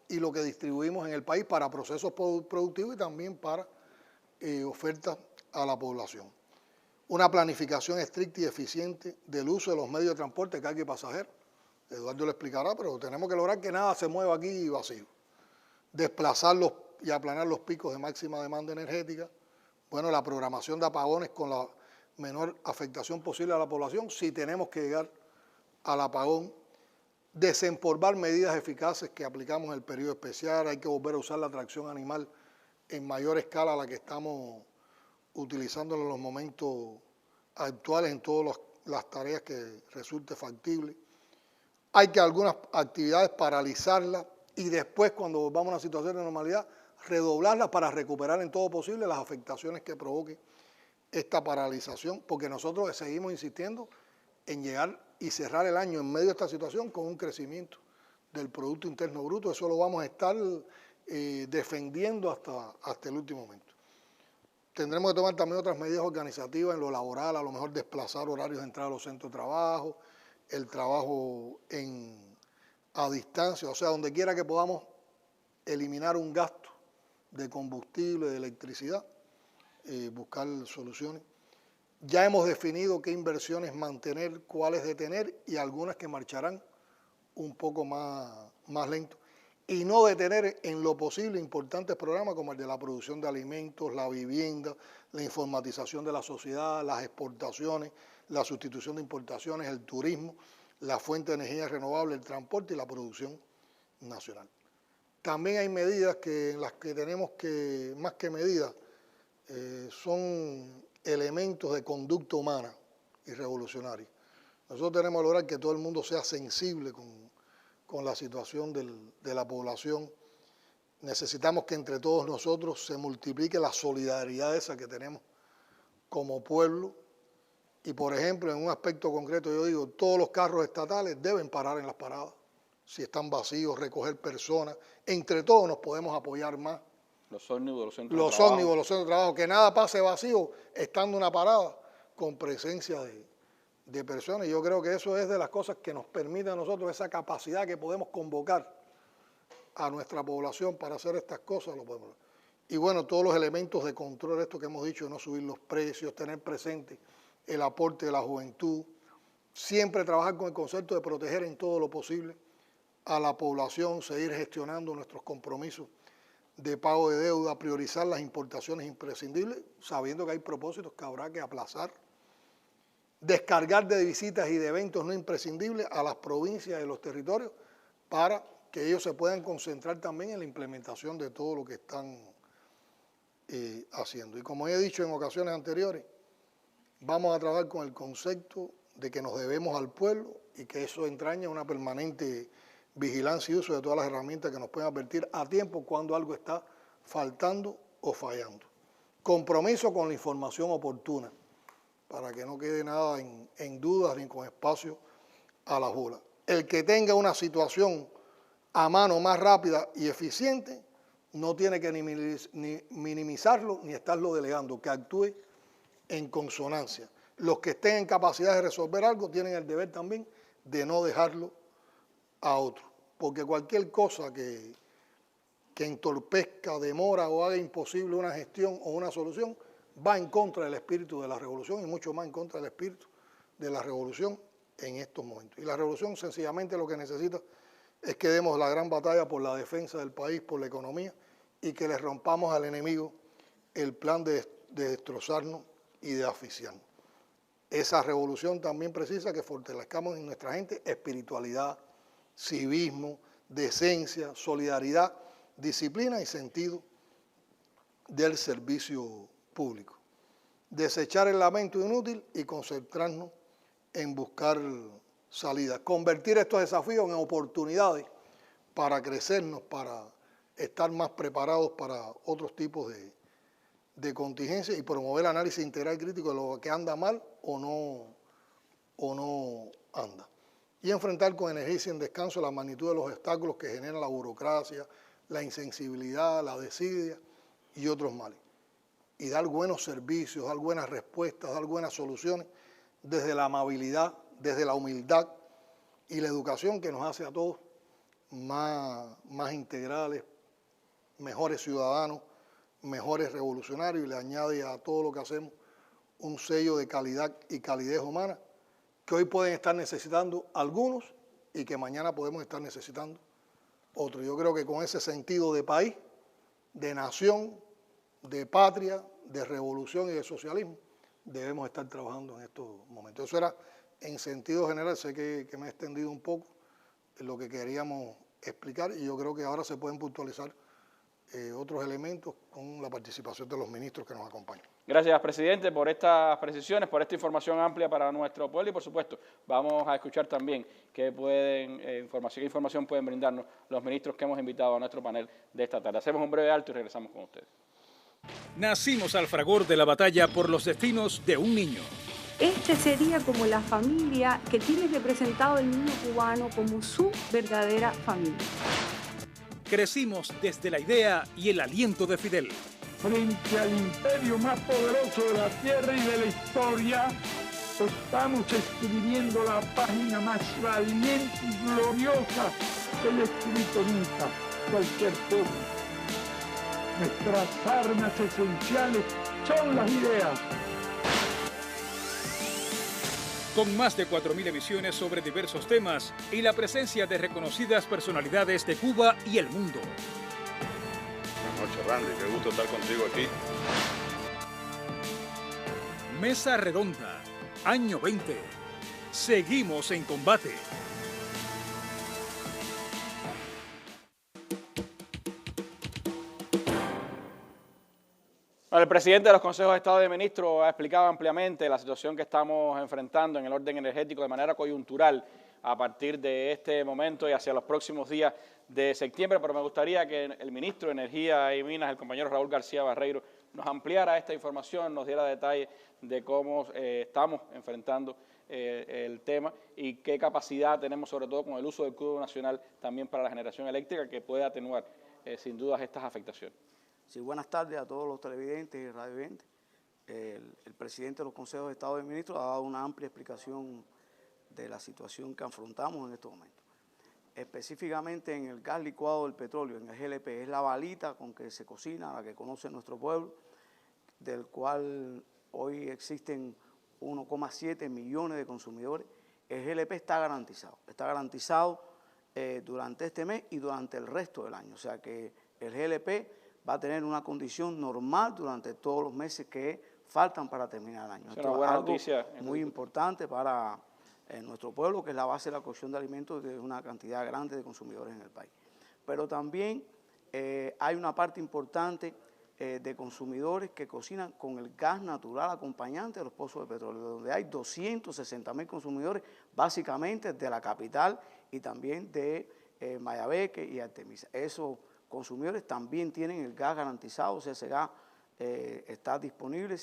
y lo que distribuimos en el país para procesos productivos y también para ofertas a la población. Una planificación estricta y eficiente del uso de los medios de transporte, carga y pasajeros. Eduardo lo explicará, pero tenemos que lograr que nada se mueva aquí vacío. Desplazarlos y aplanar los picos de máxima demanda energética. Bueno, la programación de apagones con la menor afectación posible a la población, si tenemos que llegar al apagón. Desempolvar medidas eficaces que aplicamos en el periodo especial. Hay que volver a usar la tracción animal en mayor escala a la que estamos utilizando en los momentos actuales en todas las tareas que resulte factible. Hay que algunas actividades paralizarlas y después, cuando volvamos a una situación de normalidad, redoblarlas para recuperar en todo posible las afectaciones que provoque esta paralización, porque nosotros seguimos insistiendo en llegar y cerrar el año en medio de esta situación con un crecimiento del Producto Interno Bruto. Eso lo vamos a estar defendiendo hasta el último momento. Tendremos que tomar también otras medidas organizativas en lo laboral, a lo mejor desplazar horarios de entrada a los centros de trabajo, el trabajo a distancia, o sea, donde quiera que podamos eliminar un gasto de combustible, de electricidad, buscar soluciones. Ya hemos definido qué inversiones mantener, cuáles detener y algunas que marcharán un poco más lento. Y no detener en lo posible importantes programas como el de la producción de alimentos, la vivienda, la informatización de la sociedad, las exportaciones, la sustitución de importaciones, el turismo, la fuente de energía renovable, el transporte y la producción nacional. También hay medidas en las que tenemos que, más que medidas, son elementos de conducta humana y revolucionaria. Nosotros tenemos que lograr que todo el mundo sea sensible con la situación de la población. Necesitamos que entre todos nosotros se multiplique la solidaridad esa que tenemos como pueblo. Y, por ejemplo, en un aspecto concreto, yo digo, todos los carros estatales deben parar en las paradas. Si están vacíos, recoger personas. Entre todos nos podemos apoyar más. Los ómnibus, los centros los centros de trabajo, que nada pase vacío estando una parada con presencia de personas. Y yo creo que eso es de las cosas que nos permite a nosotros esa capacidad que podemos convocar a nuestra población para hacer estas cosas. Lo podemos. Y bueno, todos los elementos de control, esto que hemos dicho, no subir los precios, tener presente el aporte de la juventud, siempre trabajar con el concepto de proteger en todo lo posible a la población, seguir gestionando nuestros compromisos de pago de deuda, priorizar las importaciones imprescindibles, sabiendo que hay propósitos que habrá que aplazar, descargar de visitas y de eventos no imprescindibles a las provincias y los territorios para que ellos se puedan concentrar también en la implementación de todo lo que están haciendo. Y como he dicho en ocasiones anteriores, vamos a trabajar con el concepto de que nos debemos al pueblo y que eso entraña una permanente vigilancia y uso de todas las herramientas que nos pueden advertir a tiempo cuando algo está faltando o fallando. Compromiso con la información oportuna, para que no quede nada en dudas ni con espacio a la bola. El que tenga una situación a mano más rápida y eficiente no tiene que ni minimizarlo ni estarlo delegando, que actúe en consonancia. Los que estén en capacidad de resolver algo tienen el deber también de no dejarlo a otro, porque cualquier cosa que entorpezca, demora o haga imposible una gestión o una solución va en contra del espíritu de la revolución y mucho más en contra del espíritu de la revolución en estos momentos. Y la revolución sencillamente lo que necesita es que demos la gran batalla por la defensa del país, por la economía y que le rompamos al enemigo el plan de destrozarnos y de asfixiarnos. Esa revolución también precisa que fortalezcamos en nuestra gente espiritualidad, civismo, decencia, solidaridad, disciplina y sentido del servicio público. Desechar el lamento inútil y concentrarnos en buscar salidas. Convertir estos desafíos en oportunidades para crecernos, para estar más preparados para otros tipos de contingencia y promover el análisis integral y crítico de lo que anda mal o no anda. Y enfrentar con energía y sin descanso la magnitud de los obstáculos que genera la burocracia, la insensibilidad, la desidia y otros males. Y dar buenos servicios, dar buenas respuestas, dar buenas soluciones desde la amabilidad, desde la humildad y la educación que nos hace a todos más integrales, mejores ciudadanos, mejores revolucionarios y le añade a todo lo que hacemos un sello de calidad y calidez humana que hoy pueden estar necesitando algunos y que mañana podemos estar necesitando otros. Yo creo que con ese sentido de país, de nación, de patria, de revolución y de socialismo, debemos estar trabajando en estos momentos. Eso era en sentido general, sé que me he extendido un poco en lo que queríamos explicar y yo creo que ahora se pueden puntualizar otros elementos con la participación de los ministros que nos acompañan. Gracias, presidente, por estas precisiones, por esta información amplia para nuestro pueblo y, por supuesto, vamos a escuchar también qué información pueden brindarnos los ministros que hemos invitado a nuestro panel de esta tarde. Hacemos un breve alto y regresamos con ustedes. Nacimos al fragor de la batalla por los destinos de un niño. Este sería como la familia que tiene representado el niño cubano como su verdadera familia. Crecimos desde la idea y el aliento de Fidel. Frente al imperio más poderoso de la tierra y de la historia, estamos escribiendo la página más valiente y gloriosa que haya escrito nunca cualquier pueblo. Nuestras armas esenciales son las ideas. Con más de 4.000 emisiones sobre diversos temas y la presencia de reconocidas personalidades de Cuba y el mundo. Buenas noches, Randy. Qué gusto estar contigo aquí. Mesa Redonda, año 20. Seguimos en combate. Bueno, el presidente de los consejos de Estado de Ministros ha explicado ampliamente la situación que estamos enfrentando en el orden energético de manera coyuntural a partir de este momento y hacia los próximos días de septiembre, pero me gustaría que el ministro de Energía y Minas, el compañero Raúl García Barreiro, nos ampliara esta información, nos diera detalles de cómo estamos enfrentando el tema y qué capacidad tenemos, sobre todo con el uso del crudo nacional, también para la generación eléctrica, que puede atenuar sin dudas estas afectaciones. Sí, buenas tardes a todos los televidentes y radiovidentes. El presidente de los consejos de Estado de Ministros ha dado una amplia explicación de la situación que afrontamos en estos momentos. Específicamente en el gas licuado del petróleo, en el GLP, es la balita con que se cocina, la que conoce nuestro pueblo, del cual hoy existen 1,7 millones de consumidores. El GLP está garantizado durante este mes y durante el resto del año. O sea que el GLP va a tener una condición normal durante todos los meses que faltan para terminar el año. Es una buena noticia. Muy importante para nuestro pueblo, que es la base de la cocción de alimentos de una cantidad grande de consumidores en el país. Pero también hay una parte importante de consumidores que cocinan con el gas natural acompañante de los pozos de petróleo, donde hay 260.000 consumidores, básicamente de la capital y también de Mayabeque y Artemisa. Esos consumidores también tienen el gas garantizado, o sea, ese gas está disponible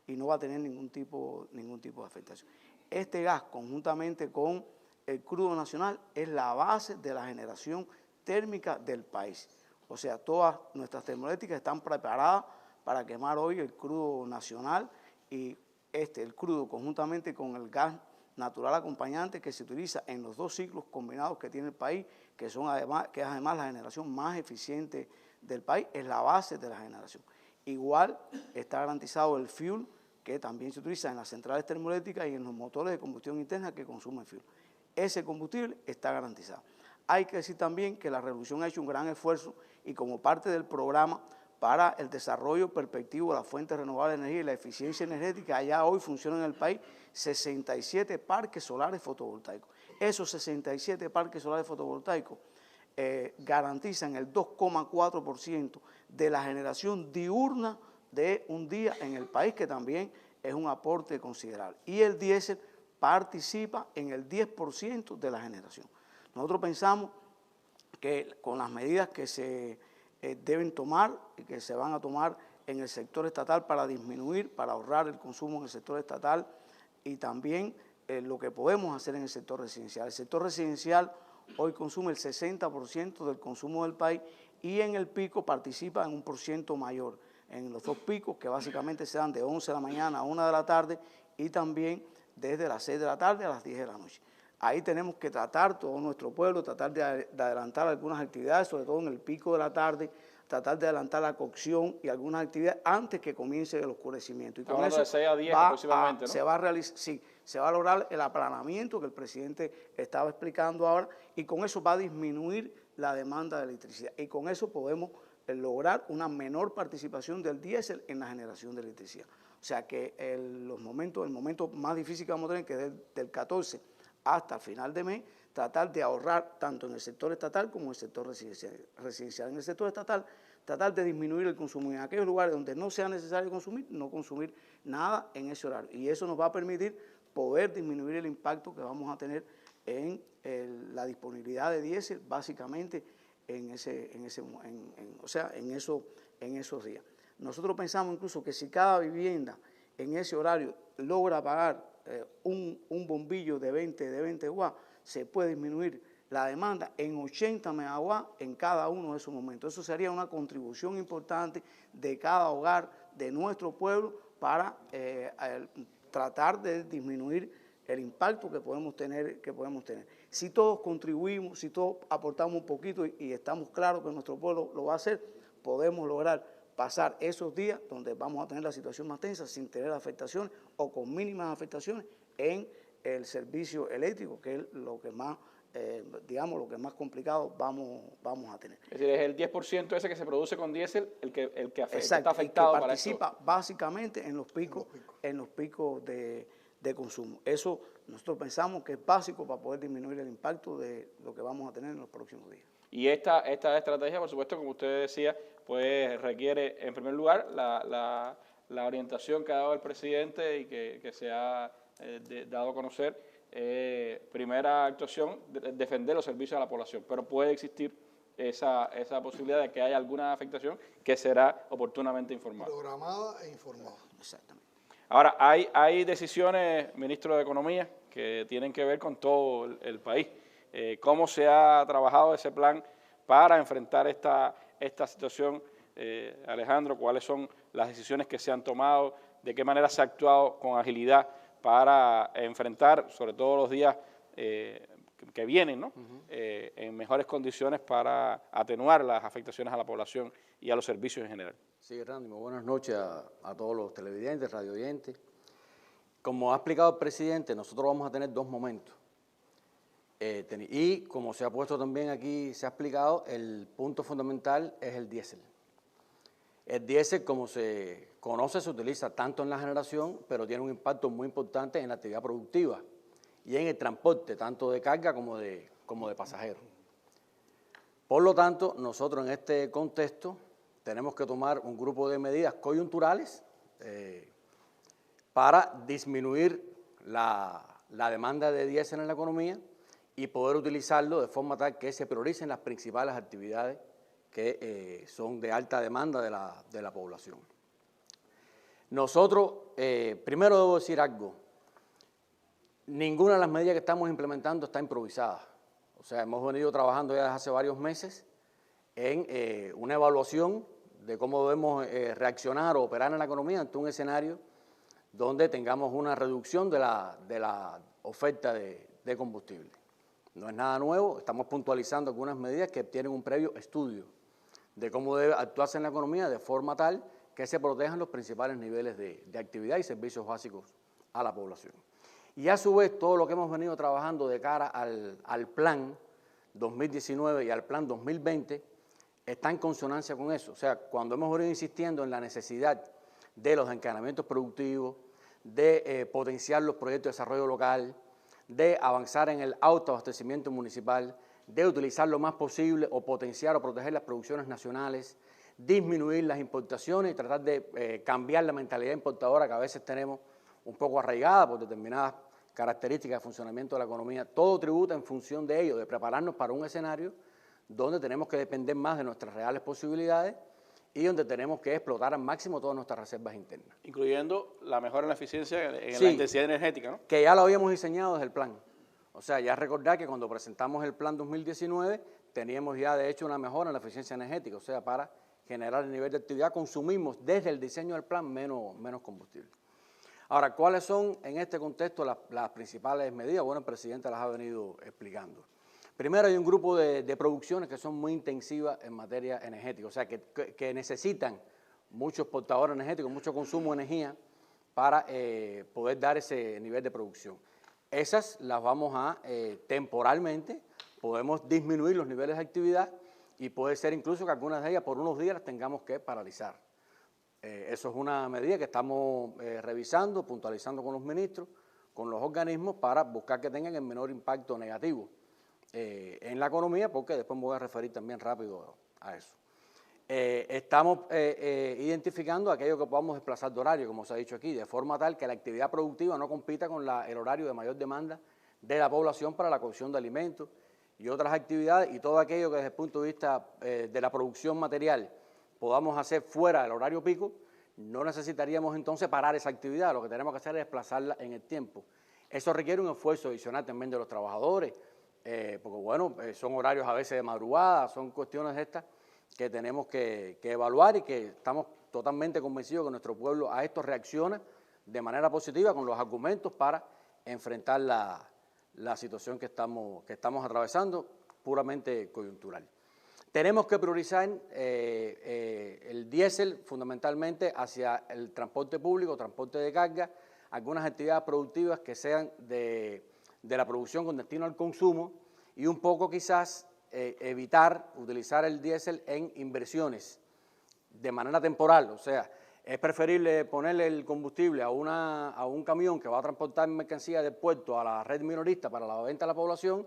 y no va a tener ningún tipo de afectación. Este gas, conjuntamente con el crudo nacional, es la base de la generación térmica del país. O sea, todas nuestras termoeléctricas están preparadas para quemar hoy el crudo nacional y el crudo conjuntamente con el gas natural acompañante que se utiliza en los dos ciclos combinados que tiene el país, que es además la generación más eficiente del país, es la base de la generación. Igual está garantizado el fuel, que también se utiliza en las centrales termoeléctricas y en los motores de combustión interna que consumen fuel. Ese combustible está garantizado. Hay que decir también que la Revolución ha hecho un gran esfuerzo y como parte del programa para el desarrollo perspectivo de las fuentes renovables de energía y la eficiencia energética, allá hoy funcionan en el país 67 parques solares fotovoltaicos. Esos 67 parques solares fotovoltaicos garantizan el 2,4% de la generación diurna de un día en el país, que también es un aporte considerable. Y el diésel participa en el 10% de la generación. Nosotros pensamos que con las medidas que se deben tomar y que se van a tomar en el sector estatal para disminuir, para ahorrar el consumo en el sector estatal y también lo que podemos hacer en el sector residencial. El sector residencial hoy consume el 60% del consumo del país y en el pico participa en un % mayor. En los dos picos que básicamente se dan de 11 de la mañana a 1 de la tarde y también desde las 6 de la tarde a las 10 de la noche. Ahí tenemos que tratar, todo nuestro pueblo, tratar de adelantar algunas actividades, sobre todo en el pico de la tarde, tratar de adelantar la cocción y algunas actividades antes que comience el oscurecimiento. Y con eso de 6 a 10 aproximadamente, ¿no? se va a lograr el aplanamiento que el presidente estaba explicando ahora y con eso va a disminuir la demanda de electricidad. Y con eso podemos lograr una menor participación del diésel en la generación de electricidad. O sea que el momento más difícil que vamos a tener, que es del 14 hasta el final de mes, tratar de ahorrar tanto en el sector estatal como en el sector residencial. En el sector estatal, tratar de disminuir el consumo. En aquellos lugares donde no sea necesario consumir, no consumir nada en ese horario. Y eso nos va a permitir poder disminuir el impacto que vamos a tener en la disponibilidad de diésel, básicamente en esos días. Nosotros pensamos incluso que si cada vivienda en ese horario logra pagar un bombillo de 20 watts, se puede disminuir la demanda en 80 megawatts en cada uno de esos momentos. Eso sería una contribución importante de cada hogar de nuestro pueblo para tratar de disminuir el impacto que podemos tener. Si todos contribuimos, si todos aportamos un poquito y estamos claros que nuestro pueblo lo va a hacer, podemos lograr pasar esos días donde vamos a tener la situación más tensa sin tener afectaciones o con mínimas afectaciones en el servicio eléctrico, que es lo que más, lo que más complicado vamos a tener. Es decir, es el 10% ese que se produce con diésel el que está afectado, que participa básicamente en los picos de consumo. Eso nosotros pensamos que es básico para poder disminuir el impacto de lo que vamos a tener en los próximos días. Y esta estrategia, por supuesto, como usted decía, pues requiere, en primer lugar, la orientación que ha dado el presidente y que se ha dado a conocer. Primera actuación, defender los servicios a la población, pero puede existir esa posibilidad de que haya alguna afectación que será oportunamente informada. Programada e informada. Exactamente. Ahora, hay decisiones, ministro de Economía, que tienen que ver con todo el país. ¿Cómo se ha trabajado ese plan para enfrentar esta situación, Alejandro? ¿Cuáles son las decisiones que se han tomado? ¿De qué manera se ha actuado con agilidad para enfrentar, sobre todo los días que vienen, ¿no? En mejores condiciones para atenuar las afectaciones a la población y a los servicios en general? Sí, Randy, muy buenas noches a todos los televidentes, radioyentes. Como ha explicado el presidente, nosotros vamos a tener dos momentos. Y como se ha puesto también aquí, se ha explicado, el punto fundamental es el diésel. El diésel, como se conoce, se utiliza tanto en la generación, pero tiene un impacto muy importante en la actividad productiva y en el transporte, tanto de carga como de pasajeros. Por lo tanto, nosotros en este contexto tenemos que tomar un grupo de medidas coyunturales para disminuir la demanda de diésel en la economía y poder utilizarlo de forma tal que se prioricen las principales actividades que son de alta demanda de la población. Nosotros, primero debo decir algo, ninguna de las medidas que estamos implementando está improvisada. O sea, hemos venido trabajando ya desde hace varios meses en una evaluación de cómo debemos reaccionar o operar en la economía ante un escenario donde tengamos una reducción de la oferta de combustible. No es nada nuevo, estamos puntualizando algunas medidas que tienen un previo estudio de cómo debe actuarse en la economía de forma tal que se protejan los principales niveles de actividad y servicios básicos a la población. Y a su vez, todo lo que hemos venido trabajando de cara al plan 2019 y al plan 2020 está en consonancia con eso. O sea, cuando hemos venido insistiendo en la necesidad de los encadenamientos productivos, de potenciar los proyectos de desarrollo local, de avanzar en el autoabastecimiento municipal, de utilizar lo más posible o potenciar o proteger las producciones nacionales, disminuir las importaciones y tratar de cambiar la mentalidad importadora que a veces tenemos un poco arraigada por determinadas características de funcionamiento de la economía. Todo tributa en función de ello, de prepararnos para un escenario donde tenemos que depender más de nuestras reales posibilidades y donde tenemos que explotar al máximo todas nuestras reservas internas. Incluyendo la mejora en la eficiencia en Sí, la intensidad energética, ¿no? Que ya lo habíamos diseñado desde el plan. O sea, ya recordar que cuando presentamos el plan 2019 teníamos ya de hecho una mejora en la eficiencia energética, o sea, para generar el nivel de actividad consumimos desde el diseño del plan menos combustible. Ahora, ¿cuáles son en este contexto las principales medidas? Bueno, el presidente las ha venido explicando. Primero, hay un grupo de producciones que son muy intensivas en materia energética, o sea, que necesitan muchos portadores energéticos, mucho consumo de energía para poder dar ese nivel de producción. Esas las vamos a, temporalmente, podemos disminuir los niveles de actividad y puede ser incluso que algunas de ellas por unos días las tengamos que paralizar. Eso es una medida que estamos revisando, puntualizando con los ministros, con los organismos para buscar que tengan el menor impacto negativo en la economía, porque después me voy a referir también rápido a eso. Estamos identificando aquello que podamos desplazar de horario, como se ha dicho aquí, de forma tal que la actividad productiva no compita con el horario de mayor demanda de la población para la cocción de alimentos y otras actividades, y todo aquello que desde el punto de vista de la producción material podamos hacer fuera del horario pico, no necesitaríamos entonces parar esa actividad, lo que tenemos que hacer es desplazarla en el tiempo. Eso requiere un esfuerzo adicional también de los trabajadores, porque bueno, son horarios a veces de madrugada, son cuestiones estas que tenemos que evaluar y que estamos totalmente convencidos que nuestro pueblo a esto reacciona de manera positiva con los argumentos para enfrentar la situación que estamos atravesando, puramente coyuntural. Tenemos que priorizar el diésel fundamentalmente hacia el transporte público, transporte de carga, algunas actividades productivas que sean de la producción con destino al consumo y un poco quizás evitar utilizar el diésel en inversiones de manera temporal. O sea, es preferible ponerle el combustible a un camión que va a transportar mercancía del puerto a la red minorista para la venta a la población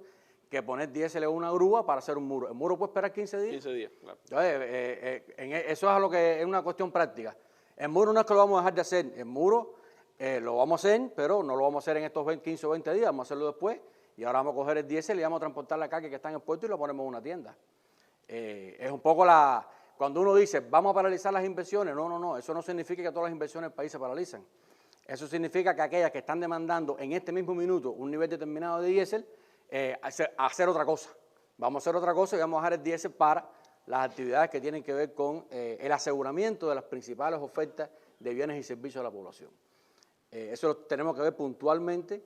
que poner diésel en una grúa para hacer un muro. ¿El muro puede esperar 15 días? 15 días, claro. Entonces, eso es lo que es una cuestión práctica. El muro no es que lo vamos a dejar de hacer, el muro lo vamos a hacer, pero no lo vamos a hacer en estos 15 o 20 días, vamos a hacerlo después, y ahora vamos a coger el diésel y vamos a transportar la carga que está en el puerto y lo ponemos en una tienda. Es un poco cuando uno dice, vamos a paralizar las inversiones, no, eso no significa que todas las inversiones del país se paralizan. Eso significa que aquellas que están demandando en este mismo minuto un nivel determinado de diésel, hacer otra cosa. Vamos a hacer otra cosa y vamos a dejar el diésel para las actividades que tienen que ver con el aseguramiento de las principales ofertas de bienes y servicios a la población. Eso lo tenemos que ver puntualmente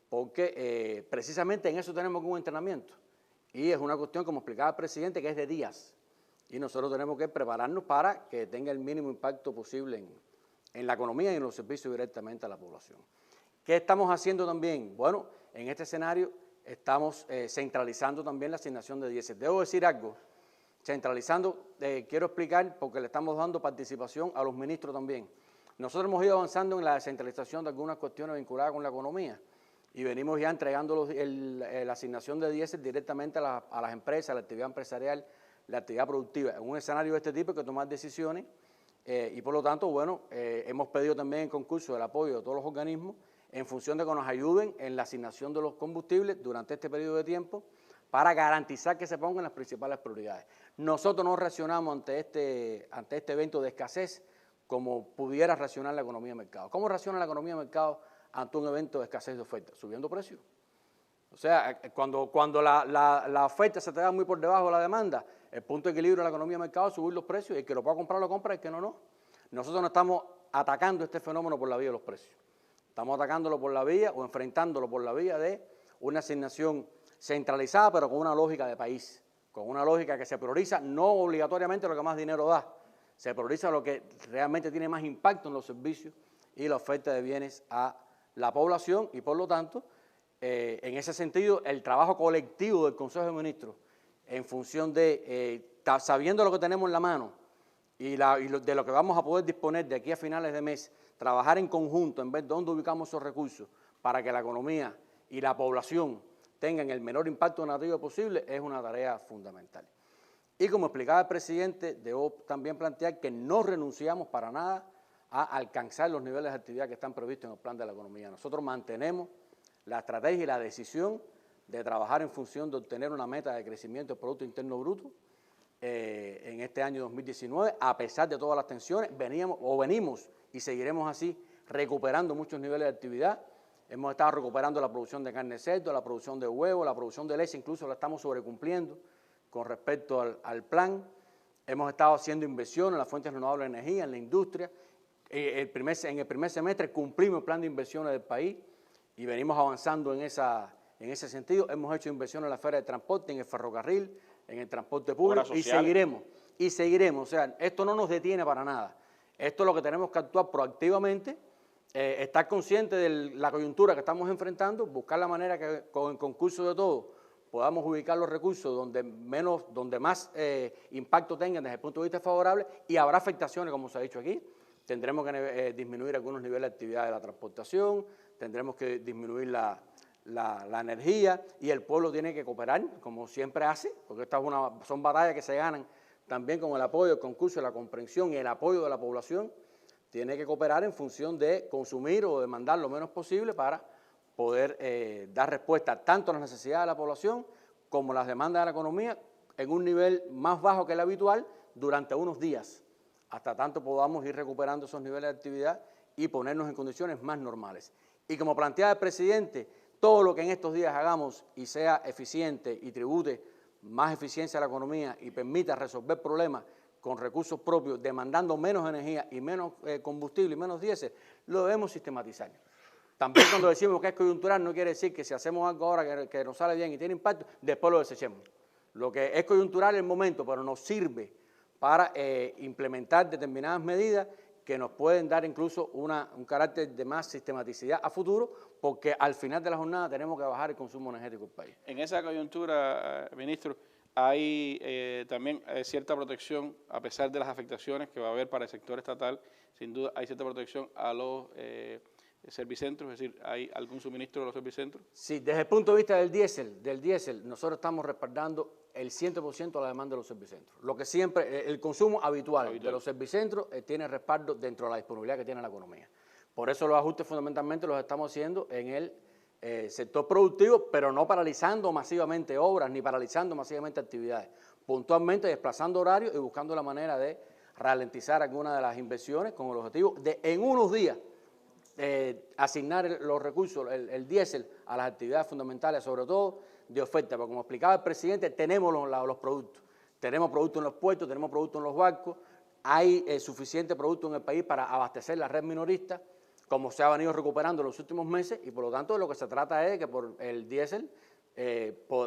porque precisamente en eso tenemos un entrenamiento. Y es una cuestión, como explicaba el presidente, que es de días. Y nosotros tenemos que prepararnos para que tenga el mínimo impacto posible en la economía y en los servicios directamente a la población. ¿Qué estamos haciendo también? Bueno, en este escenario estamos centralizando también la asignación de diésel. Debo decir algo, centralizando, quiero explicar, porque le estamos dando participación a los ministros también. Nosotros hemos ido avanzando en la descentralización de algunas cuestiones vinculadas con la economía y venimos ya entregando la asignación de diésel directamente a las empresas, a la actividad empresarial, la actividad productiva. En un escenario de este tipo hay que tomar decisiones y por lo tanto, bueno, hemos pedido también en concurso el apoyo de todos los organismos en función de que nos ayuden en la asignación de los combustibles durante este periodo de tiempo para garantizar que se pongan las principales prioridades. Nosotros no reaccionamos ante este evento de escasez como pudiera reaccionar la economía de mercado. ¿Cómo reacciona la economía de mercado ante un evento de escasez de oferta? Subiendo precios. O sea, cuando la oferta se te da muy por debajo de la demanda, el punto de equilibrio de la economía de mercado es subir los precios, y el que lo pueda comprar lo compra, y el que no, no. Nosotros no estamos atacando este fenómeno por la vía de los precios. Estamos atacándolo por la vía o enfrentándolo por la vía de una asignación centralizada, pero con una lógica de país, con una lógica que se prioriza no obligatoriamente lo que más dinero da, se prioriza lo que realmente tiene más impacto en los servicios y la oferta de bienes a la población y por lo tanto, en ese sentido, el trabajo colectivo del Consejo de Ministros en función de, sabiendo lo que tenemos en la mano y de lo que vamos a poder disponer de aquí a finales de mes, trabajar en conjunto en ver dónde ubicamos esos recursos para que la economía y la población tengan el menor impacto negativo posible, es una tarea fundamental. Y como explicaba el presidente, debo también plantear que no renunciamos para nada a alcanzar los niveles de actividad que están previstos en el plan de la economía. Nosotros mantenemos la estrategia y la decisión de trabajar en función de obtener una meta de crecimiento del Producto Interno Bruto en este año 2019, a pesar de todas las tensiones, venimos y seguiremos así recuperando muchos niveles de actividad. Hemos estado recuperando la producción de carne de cerdo, la producción de huevo, la producción de leche, incluso la estamos sobrecumpliendo con respecto al plan. Hemos estado haciendo inversión en las fuentes renovables de energía, en la industria. En el primer semestre cumplimos el plan de inversiones del país y venimos avanzando en ese sentido. Hemos hecho inversión en la esfera de transporte, en el ferrocarril, en el transporte público y seguiremos. O sea, esto no nos detiene para nada. Esto es lo que tenemos que actuar proactivamente, estar consciente de la coyuntura que estamos enfrentando, buscar la manera que con el concurso de todos podamos ubicar los recursos donde más impacto tengan desde el punto de vista favorable, y habrá afectaciones, como se ha dicho aquí. Tendremos que disminuir algunos niveles de actividad de la transportación, tendremos que disminuir la energía, y el pueblo tiene que cooperar, como siempre hace, porque estas son batallas que se ganan también con el apoyo del concurso, la comprensión y el apoyo de la población. Tiene que cooperar en función de consumir o demandar lo menos posible para poder dar respuesta tanto a las necesidades de la población como a las demandas de la economía en un nivel más bajo que el habitual durante unos días, hasta tanto podamos ir recuperando esos niveles de actividad y ponernos en condiciones más normales. Y como planteaba el presidente, todo lo que en estos días hagamos y sea eficiente y tribute más eficiencia a la economía y permita resolver problemas con recursos propios, demandando menos energía y menos combustible y menos diésel, lo debemos sistematizar. También cuando decimos que es coyuntural no quiere decir que si hacemos algo ahora que nos sale bien y tiene impacto, después lo desechemos. Lo que es coyuntural en el momento, pero nos sirve para implementar determinadas medidas que nos pueden dar incluso un carácter de más sistematicidad a futuro, porque al final de la jornada tenemos que bajar el consumo energético del país. En esa coyuntura, ministro, hay también cierta protección, a pesar de las afectaciones que va a haber para el sector estatal, sin duda hay cierta protección a los servicentros, es decir, ¿hay algún suministro de los servicentros? Sí, desde el punto de vista del diésel, nosotros estamos respaldando el 100% de la demanda de los servicentros. Lo que siempre, el consumo habitual de los servicentros tiene respaldo dentro de la disponibilidad que tiene la economía. Por eso los ajustes fundamentalmente los estamos haciendo en el sector productivo, pero no paralizando masivamente obras ni paralizando masivamente actividades, puntualmente desplazando horarios y buscando la manera de ralentizar algunas de las inversiones con el objetivo de en unos días asignar los recursos, el diésel a las actividades fundamentales, sobre todo de oferta, porque como explicaba el presidente, tenemos los productos, tenemos productos en los puertos, tenemos productos en los barcos, hay suficiente producto en el país para abastecer la red minorista, como se ha venido recuperando en los últimos meses, y por lo tanto de lo que se trata es de que por el diésel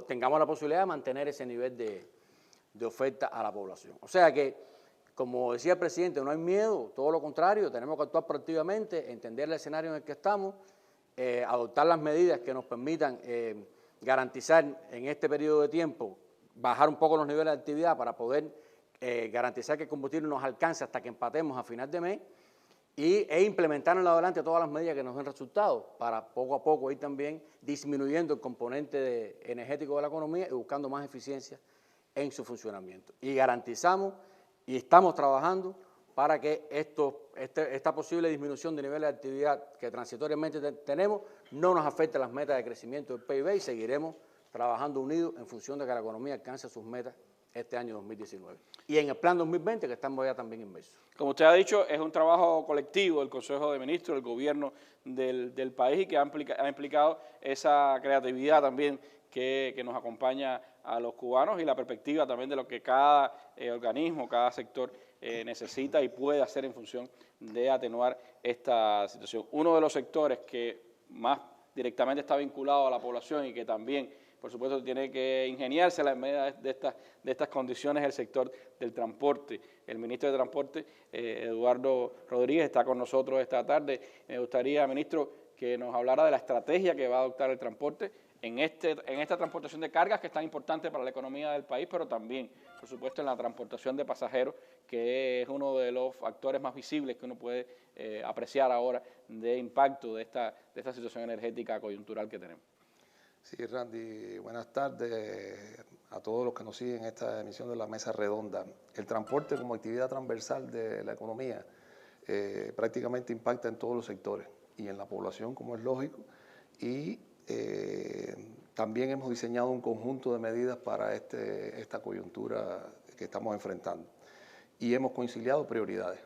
tengamos la posibilidad de mantener ese nivel de oferta a la población. O sea que, como decía el presidente, no hay miedo, todo lo contrario, tenemos que actuar proactivamente, entender el escenario en el que estamos, adoptar las medidas que nos permitan garantizar en este periodo de tiempo bajar un poco los niveles de actividad para poder garantizar que el combustible nos alcance hasta que empatemos a final de mes e implementar en adelante todas las medidas que nos den resultados para poco a poco ir también disminuyendo el componente energético de la economía y buscando más eficiencia en su funcionamiento. Y garantizamos y estamos trabajando para que esta posible disminución de niveles de actividad que transitoriamente tenemos no nos afecte las metas de crecimiento del PIB y seguiremos trabajando unidos en función de que la economía alcance sus metas este año 2019. Y en el plan 2020 que estamos ya también inmersos. Como usted ha dicho, es un trabajo colectivo del Consejo de Ministros, del gobierno del país y que ha implicado esa creatividad también que nos acompaña a los cubanos y la perspectiva también de lo que cada organismo, cada sector necesita y puede hacer en función de atenuar esta situación. Uno de los sectores que más directamente está vinculado a la población y que también, por supuesto, tiene que ingeniársela en medio de estas condiciones es el sector del transporte. El ministro de Transporte, Eduardo Rodríguez, está con nosotros esta tarde. Me gustaría, ministro, que nos hablara de la estrategia que va a adoptar el transporte en esta transportación de cargas que es tan importante para la economía del país, pero también, por supuesto, en la transportación de pasajeros, que es uno de los factores más visibles que uno puede apreciar ahora de impacto de esta situación energética coyuntural que tenemos. Sí, Randy, buenas tardes a todos los que nos siguen en esta emisión de la Mesa Redonda. El transporte como actividad transversal de la economía prácticamente impacta en todos los sectores y en la población, como es lógico, y también hemos diseñado un conjunto de medidas para esta coyuntura que estamos enfrentando y hemos conciliado prioridades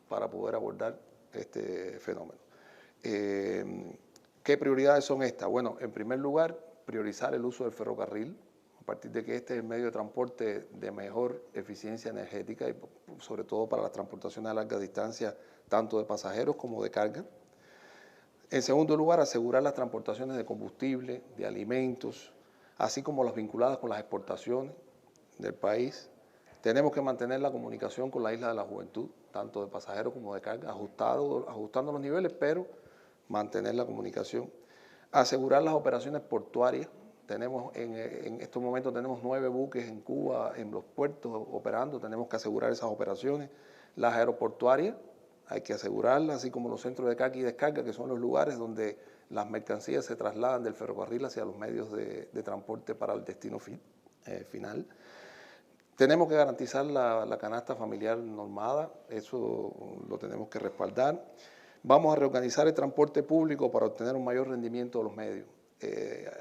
para poder abordar este fenómeno. ¿Qué prioridades son estas? Bueno, en primer lugar, priorizar el uso del ferrocarril, a partir de que este es el medio de transporte de mejor eficiencia energética y sobre todo para las transportaciones a larga distancia, tanto de pasajeros como de carga. En segundo lugar, asegurar las transportaciones de combustible, de alimentos, así como las vinculadas con las exportaciones del país. Tenemos que mantener la comunicación con la Isla de la Juventud, tanto de pasajeros como de carga, ajustando los niveles, pero mantener la comunicación. Asegurar las operaciones portuarias. En estos momentos tenemos 9 buques en Cuba, en los puertos operando, tenemos que asegurar esas operaciones. Las aeroportuarias, hay que asegurarlas, así como los centros de carga y descarga, que son los lugares donde las mercancías se trasladan del ferrocarril hacia los medios de transporte para el destino final. Tenemos que garantizar la canasta familiar normada, eso lo tenemos que respaldar. Vamos a reorganizar el transporte público para obtener un mayor rendimiento de los medios.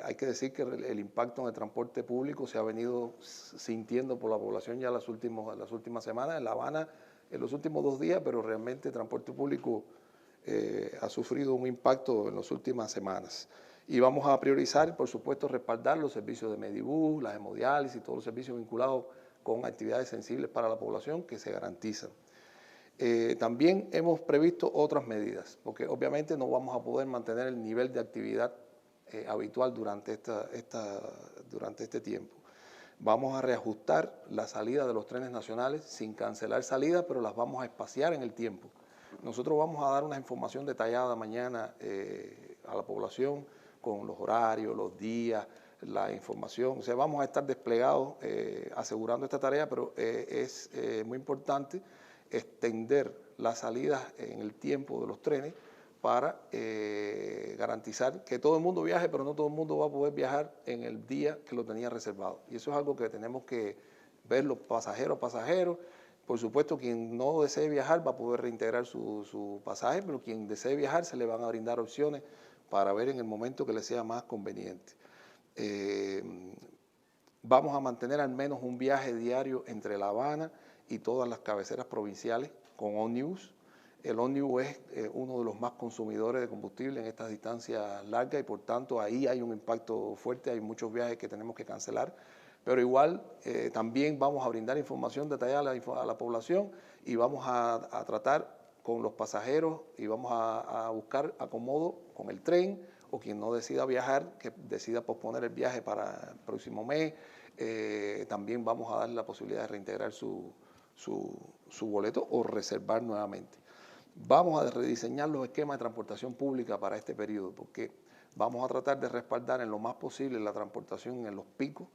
Hay que decir que el impacto en el transporte público se ha venido sintiendo por la población ya las últimas semanas. En La Habana, en los últimos 2 días, pero realmente el transporte público ha sufrido un impacto en las últimas semanas. Y vamos a priorizar, por supuesto, respaldar los servicios de Medibús, la hemodiálisis, todos los servicios vinculados con actividades sensibles para la población que se garantizan. También hemos previsto otras medidas, porque obviamente no vamos a poder mantener el nivel de actividad habitual durante este tiempo. Vamos a reajustar la salida de los trenes nacionales sin cancelar salidas, pero las vamos a espaciar en el tiempo. Nosotros vamos a dar una información detallada mañana a la población con los horarios, los días, la información. O sea, vamos a estar desplegados asegurando esta tarea, pero es muy importante extender las salidas en el tiempo de los trenes para garantizar que todo el mundo viaje, pero no todo el mundo va a poder viajar en el día que lo tenía reservado. Y eso es algo que tenemos que ver los pasajeros. Por supuesto, quien no desee viajar va a poder reintegrar su pasaje, pero quien desee viajar se le van a brindar opciones para ver en el momento que le sea más conveniente. Vamos a mantener al menos un viaje diario entre La Habana y todas las cabeceras provinciales con ómnibus. El ómnibus es uno de los más consumidores de combustible en estas distancias largas y por tanto ahí hay un impacto fuerte, hay muchos viajes que tenemos que cancelar, pero igual también vamos a brindar información detallada a la población y vamos a tratar con los pasajeros y vamos a buscar acomodo con el tren o quien no decida viajar, que decida posponer el viaje para el próximo mes, también vamos a darle la posibilidad de reintegrar su boleto o reservar nuevamente. Vamos a rediseñar los esquemas de transportación pública para este periodo porque vamos a tratar de respaldar en lo más posible la transportación en los picos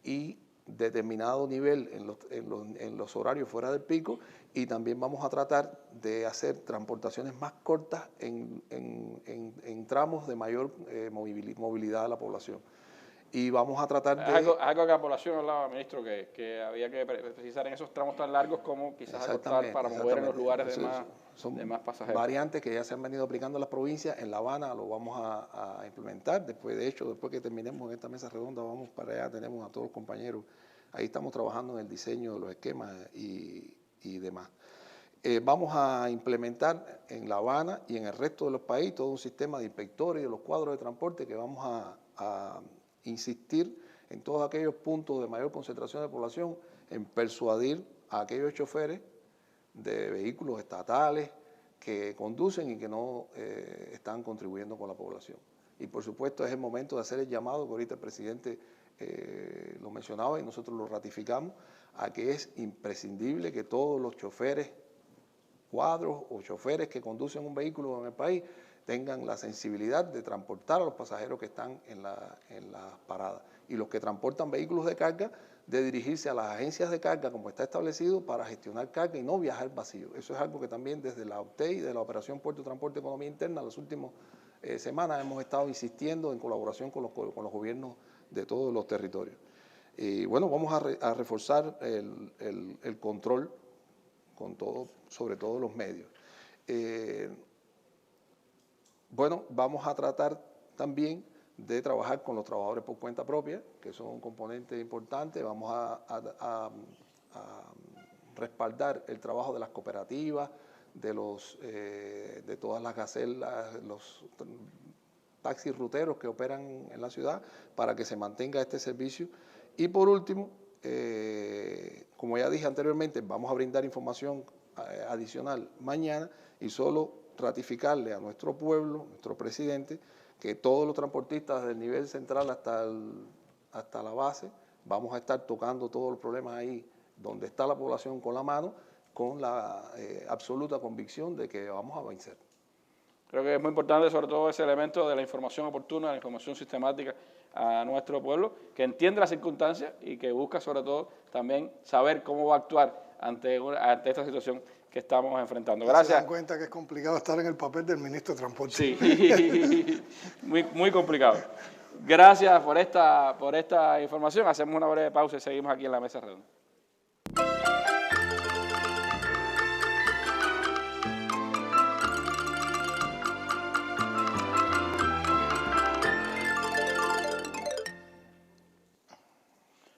y determinado nivel en los horarios fuera del pico, y también vamos a tratar de hacer transportaciones más cortas en tramos de mayor movilidad de la población. Y vamos a tratar de... Algo que la población hablaba, ministro, que había que precisar en esos tramos tan largos como quizás acortar para mover en los lugares de más pasajeros. Variantes que ya se han venido aplicando en las provincias. En La Habana lo vamos a implementar. Después que terminemos en esta mesa redonda, vamos para allá, tenemos a todos los compañeros. Ahí estamos trabajando en el diseño de los esquemas y demás. Vamos a implementar en La Habana y en el resto de los países todo un sistema de inspectores y de los cuadros de transporte que vamos a insistir en todos aquellos puntos de mayor concentración de población en persuadir a aquellos choferes de vehículos estatales que conducen y que no están contribuyendo con la población. Y por supuesto es el momento de hacer el llamado, que ahorita el presidente lo mencionaba y nosotros lo ratificamos, a que es imprescindible que todos los choferes cuadros o choferes que conducen un vehículo en el país tengan la sensibilidad de transportar a los pasajeros que están en las paradas. Y los que transportan vehículos de carga, de dirigirse a las agencias de carga, como está establecido, para gestionar carga y no viajar vacío. Eso es algo que también desde la OPTEI, de la Operación Puerto Transporte y Economía Interna, las últimas semanas hemos estado insistiendo en colaboración con los gobiernos de todos los territorios. Y bueno, vamos a reforzar el control sobre todos los medios. Bueno, vamos a tratar también de trabajar con los trabajadores por cuenta propia, que son un componente importante. Vamos a respaldar el trabajo de las cooperativas, de todas las gacelas, los taxis ruteros que operan en la ciudad, para que se mantenga este servicio. Y por último, como ya dije anteriormente, vamos a brindar información adicional mañana, y solo ratificarle a nuestro pueblo, nuestro presidente, que todos los transportistas del nivel central hasta la base vamos a estar tocando todos los problemas ahí donde está la población con la mano, con la absoluta convicción de que vamos a vencer. Creo que es muy importante sobre todo ese elemento de la información oportuna, la información sistemática a nuestro pueblo, que entiende las circunstancias y que busca sobre todo también saber cómo va a actuar ante esta situación que estamos enfrentando. Gracias. Se dan cuenta que es complicado estar en el papel del ministro de Transporte. Sí, muy complicado. Gracias por esta información. Hacemos una breve pausa y seguimos aquí en la mesa redonda.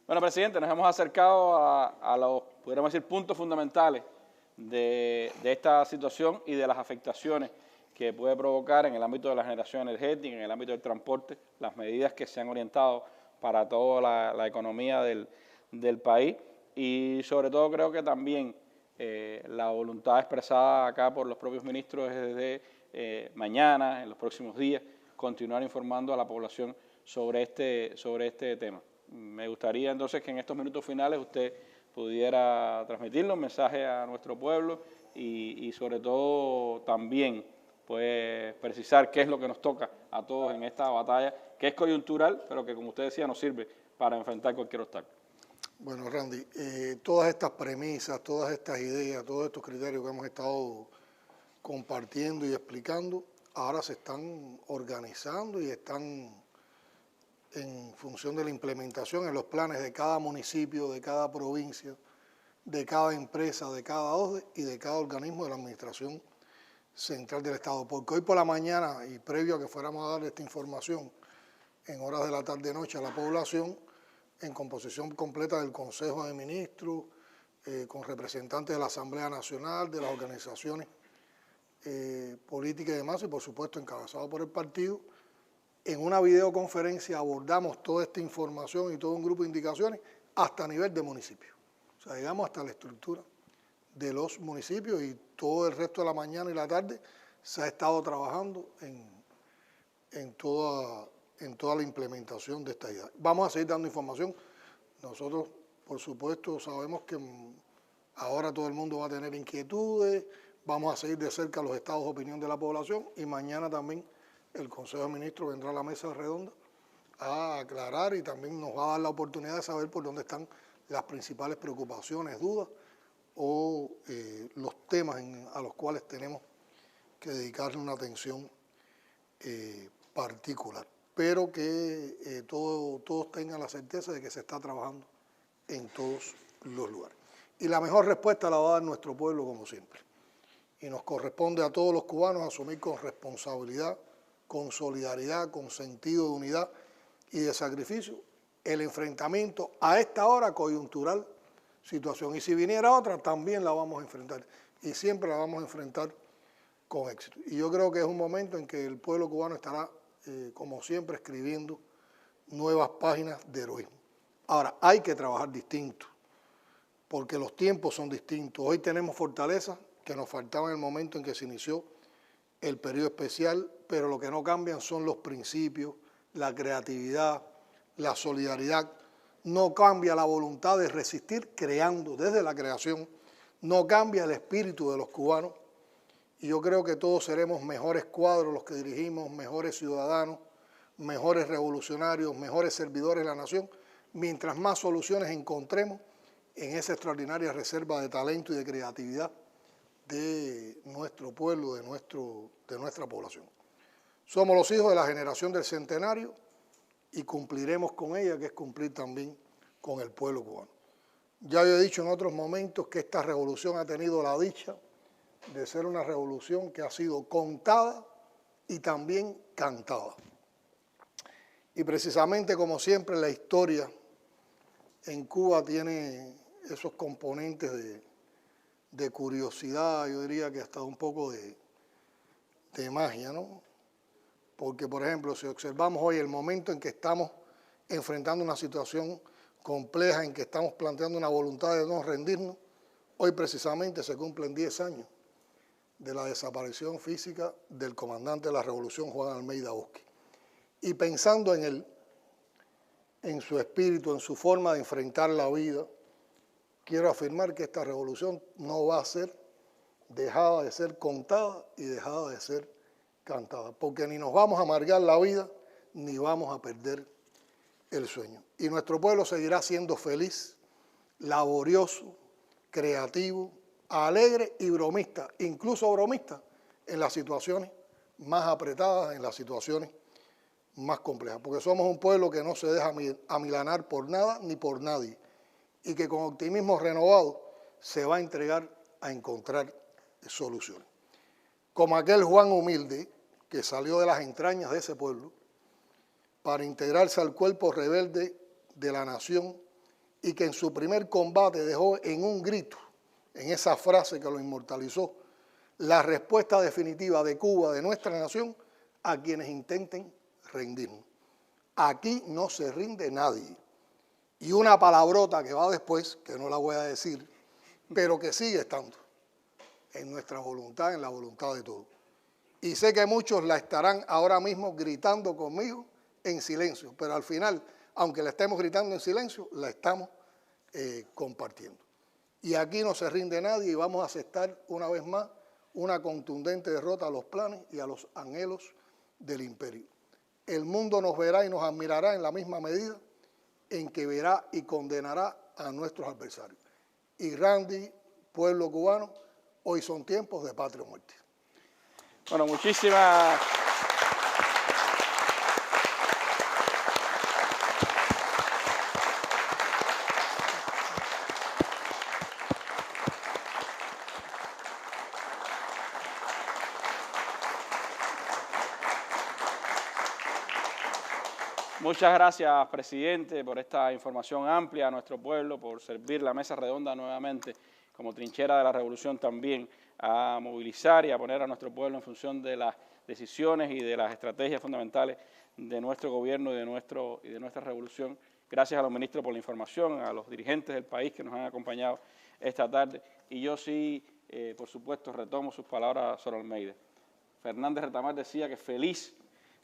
Bueno, presidente, nos hemos acercado a los, podríamos decir, puntos fundamentales de esta situación y de las afectaciones que puede provocar en el ámbito de la generación energética, en el ámbito del transporte, las medidas que se han orientado para toda la economía del país, y sobre todo creo que también la voluntad expresada acá por los propios ministros es desde mañana, en los próximos días, continuar informando a la población sobre este tema. Me gustaría entonces que en estos minutos finales usted pudiera transmitirle un mensaje a nuestro pueblo y sobre todo también pues precisar qué es lo que nos toca a todos en esta batalla, que es coyuntural, pero que, como usted decía, nos sirve para enfrentar cualquier obstáculo. Bueno, Randy, todas estas premisas, todas estas ideas, todos estos criterios que hemos estado compartiendo y explicando, ahora se están organizando y están en función de la implementación en los planes de cada municipio, de cada provincia, de cada empresa, de cada OSDE y de cada organismo de la Administración Central del Estado. Porque hoy por la mañana, y previo a que fuéramos a dar esta información en horas de la tarde-noche a la población, en composición completa del Consejo de Ministros, con representantes de la Asamblea Nacional, de las organizaciones políticas y demás, y por supuesto encabezado por el partido, en una videoconferencia abordamos toda esta información y todo un grupo de indicaciones hasta nivel de municipio. O sea, llegamos hasta la estructura de los municipios, y todo el resto de la mañana y la tarde se ha estado trabajando en toda la implementación de esta idea. Vamos a seguir dando información. Nosotros, por supuesto, sabemos que ahora todo el mundo va a tener inquietudes, vamos a seguir de cerca los estados de opinión de la población, y mañana también el Consejo de Ministros vendrá a la mesa redonda a aclarar y también nos va a dar la oportunidad de saber por dónde están las principales preocupaciones, dudas o los temas a los cuales tenemos que dedicarle una atención particular. Pero que todos tengan la certeza de que se está trabajando en todos los lugares. Y la mejor respuesta la va a dar nuestro pueblo, como siempre. Y nos corresponde a todos los cubanos asumir con responsabilidad, con solidaridad, con sentido de unidad y de sacrificio el enfrentamiento a esta hora coyuntural situación. Y si viniera otra, también la vamos a enfrentar. Y siempre la vamos a enfrentar con éxito. Y yo creo que es un momento en que el pueblo cubano estará, como siempre, escribiendo nuevas páginas de heroísmo. Ahora, hay que trabajar distinto, porque los tiempos son distintos. Hoy tenemos fortalezas que nos faltaban en el momento en que se inició el periodo especial, pero lo que no cambian son los principios, la creatividad, la solidaridad. No cambia la voluntad de resistir creando desde la creación, no cambia el espíritu de los cubanos. Y yo creo que todos seremos mejores cuadros los que dirigimos, mejores ciudadanos, mejores revolucionarios, mejores servidores de la nación, mientras más soluciones encontremos en esa extraordinaria reserva de talento y de creatividad de nuestro pueblo, de nuestra población. Somos los hijos de la generación del centenario y cumpliremos con ella, que es cumplir también con el pueblo cubano. Ya yo he dicho en otros momentos que esta revolución ha tenido la dicha de ser una revolución que ha sido contada y también cantada. Y precisamente, como siempre, la historia en Cuba tiene esos componentes de curiosidad, yo diría que hasta un poco de magia, ¿no? Porque, por ejemplo, si observamos hoy el momento en que estamos enfrentando una situación compleja, en que estamos planteando una voluntad de no rendirnos, hoy precisamente se cumplen 10 años de la desaparición física del comandante de la Revolución, Juan Almeida Bosque. Y pensando en él, en su espíritu, en su forma de enfrentar la vida, quiero afirmar que esta revolución no va a ser dejada de ser contada y dejada de ser cantada, porque ni nos vamos a amargar la vida, ni vamos a perder el sueño. Y nuestro pueblo seguirá siendo feliz, laborioso, creativo, alegre y bromista, incluso bromista en las situaciones más apretadas, en las situaciones más complejas, porque somos un pueblo que no se deja amilanar por nada ni por nadie y que con optimismo renovado se va a entregar a encontrar soluciones. Como aquel Juan humilde que salió de las entrañas de ese pueblo para integrarse al cuerpo rebelde de la nación y que en su primer combate dejó en un grito, en esa frase que lo inmortalizó, la respuesta definitiva de Cuba, de nuestra nación, a quienes intenten rendirnos. Aquí no se rinde nadie. Y una palabrota que va después, que no la voy a decir, pero que sigue estando en nuestra voluntad, en la voluntad de todos. Y sé que muchos la estarán ahora mismo gritando conmigo en silencio, pero al final, aunque la estemos gritando en silencio, la estamos compartiendo. Y aquí no se rinde nadie y vamos a aceptar una vez más una contundente derrota a los planes y a los anhelos del imperio. El mundo nos verá y nos admirará en la misma medida en que verá y condenará a nuestros adversarios. Y Randy, pueblo cubano, hoy son tiempos de patria o muerte. Bueno, muchísimas... Muchas gracias, presidente, por esta información amplia a nuestro pueblo, por servir la mesa redonda nuevamente como trinchera de la revolución también, a movilizar y a poner a nuestro pueblo en función de las decisiones y de las estrategias fundamentales de nuestro gobierno y de nuestra revolución. Gracias a los ministros por la información, a los dirigentes del país que nos han acompañado esta tarde. Y yo sí, por supuesto, retomo sus palabras sobre Almeida. Fernández Retamar decía que feliz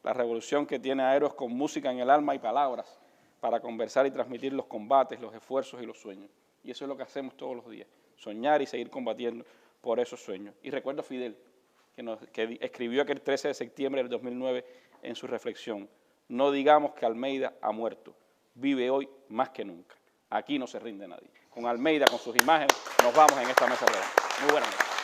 la revolución que tiene a héroes con música en el alma y palabras para conversar y transmitir los combates, los esfuerzos y los sueños. Y eso es lo que hacemos todos los días, soñar y seguir combatiendo por esos sueños. Y recuerdo a Fidel, que escribió aquel 13 de septiembre del 2009 en su reflexión: no digamos que Almeida ha muerto, vive hoy más que nunca. Aquí no se rinde nadie. Con Almeida, con sus imágenes, nos vamos en esta mesa redonda. Muy buenas noches.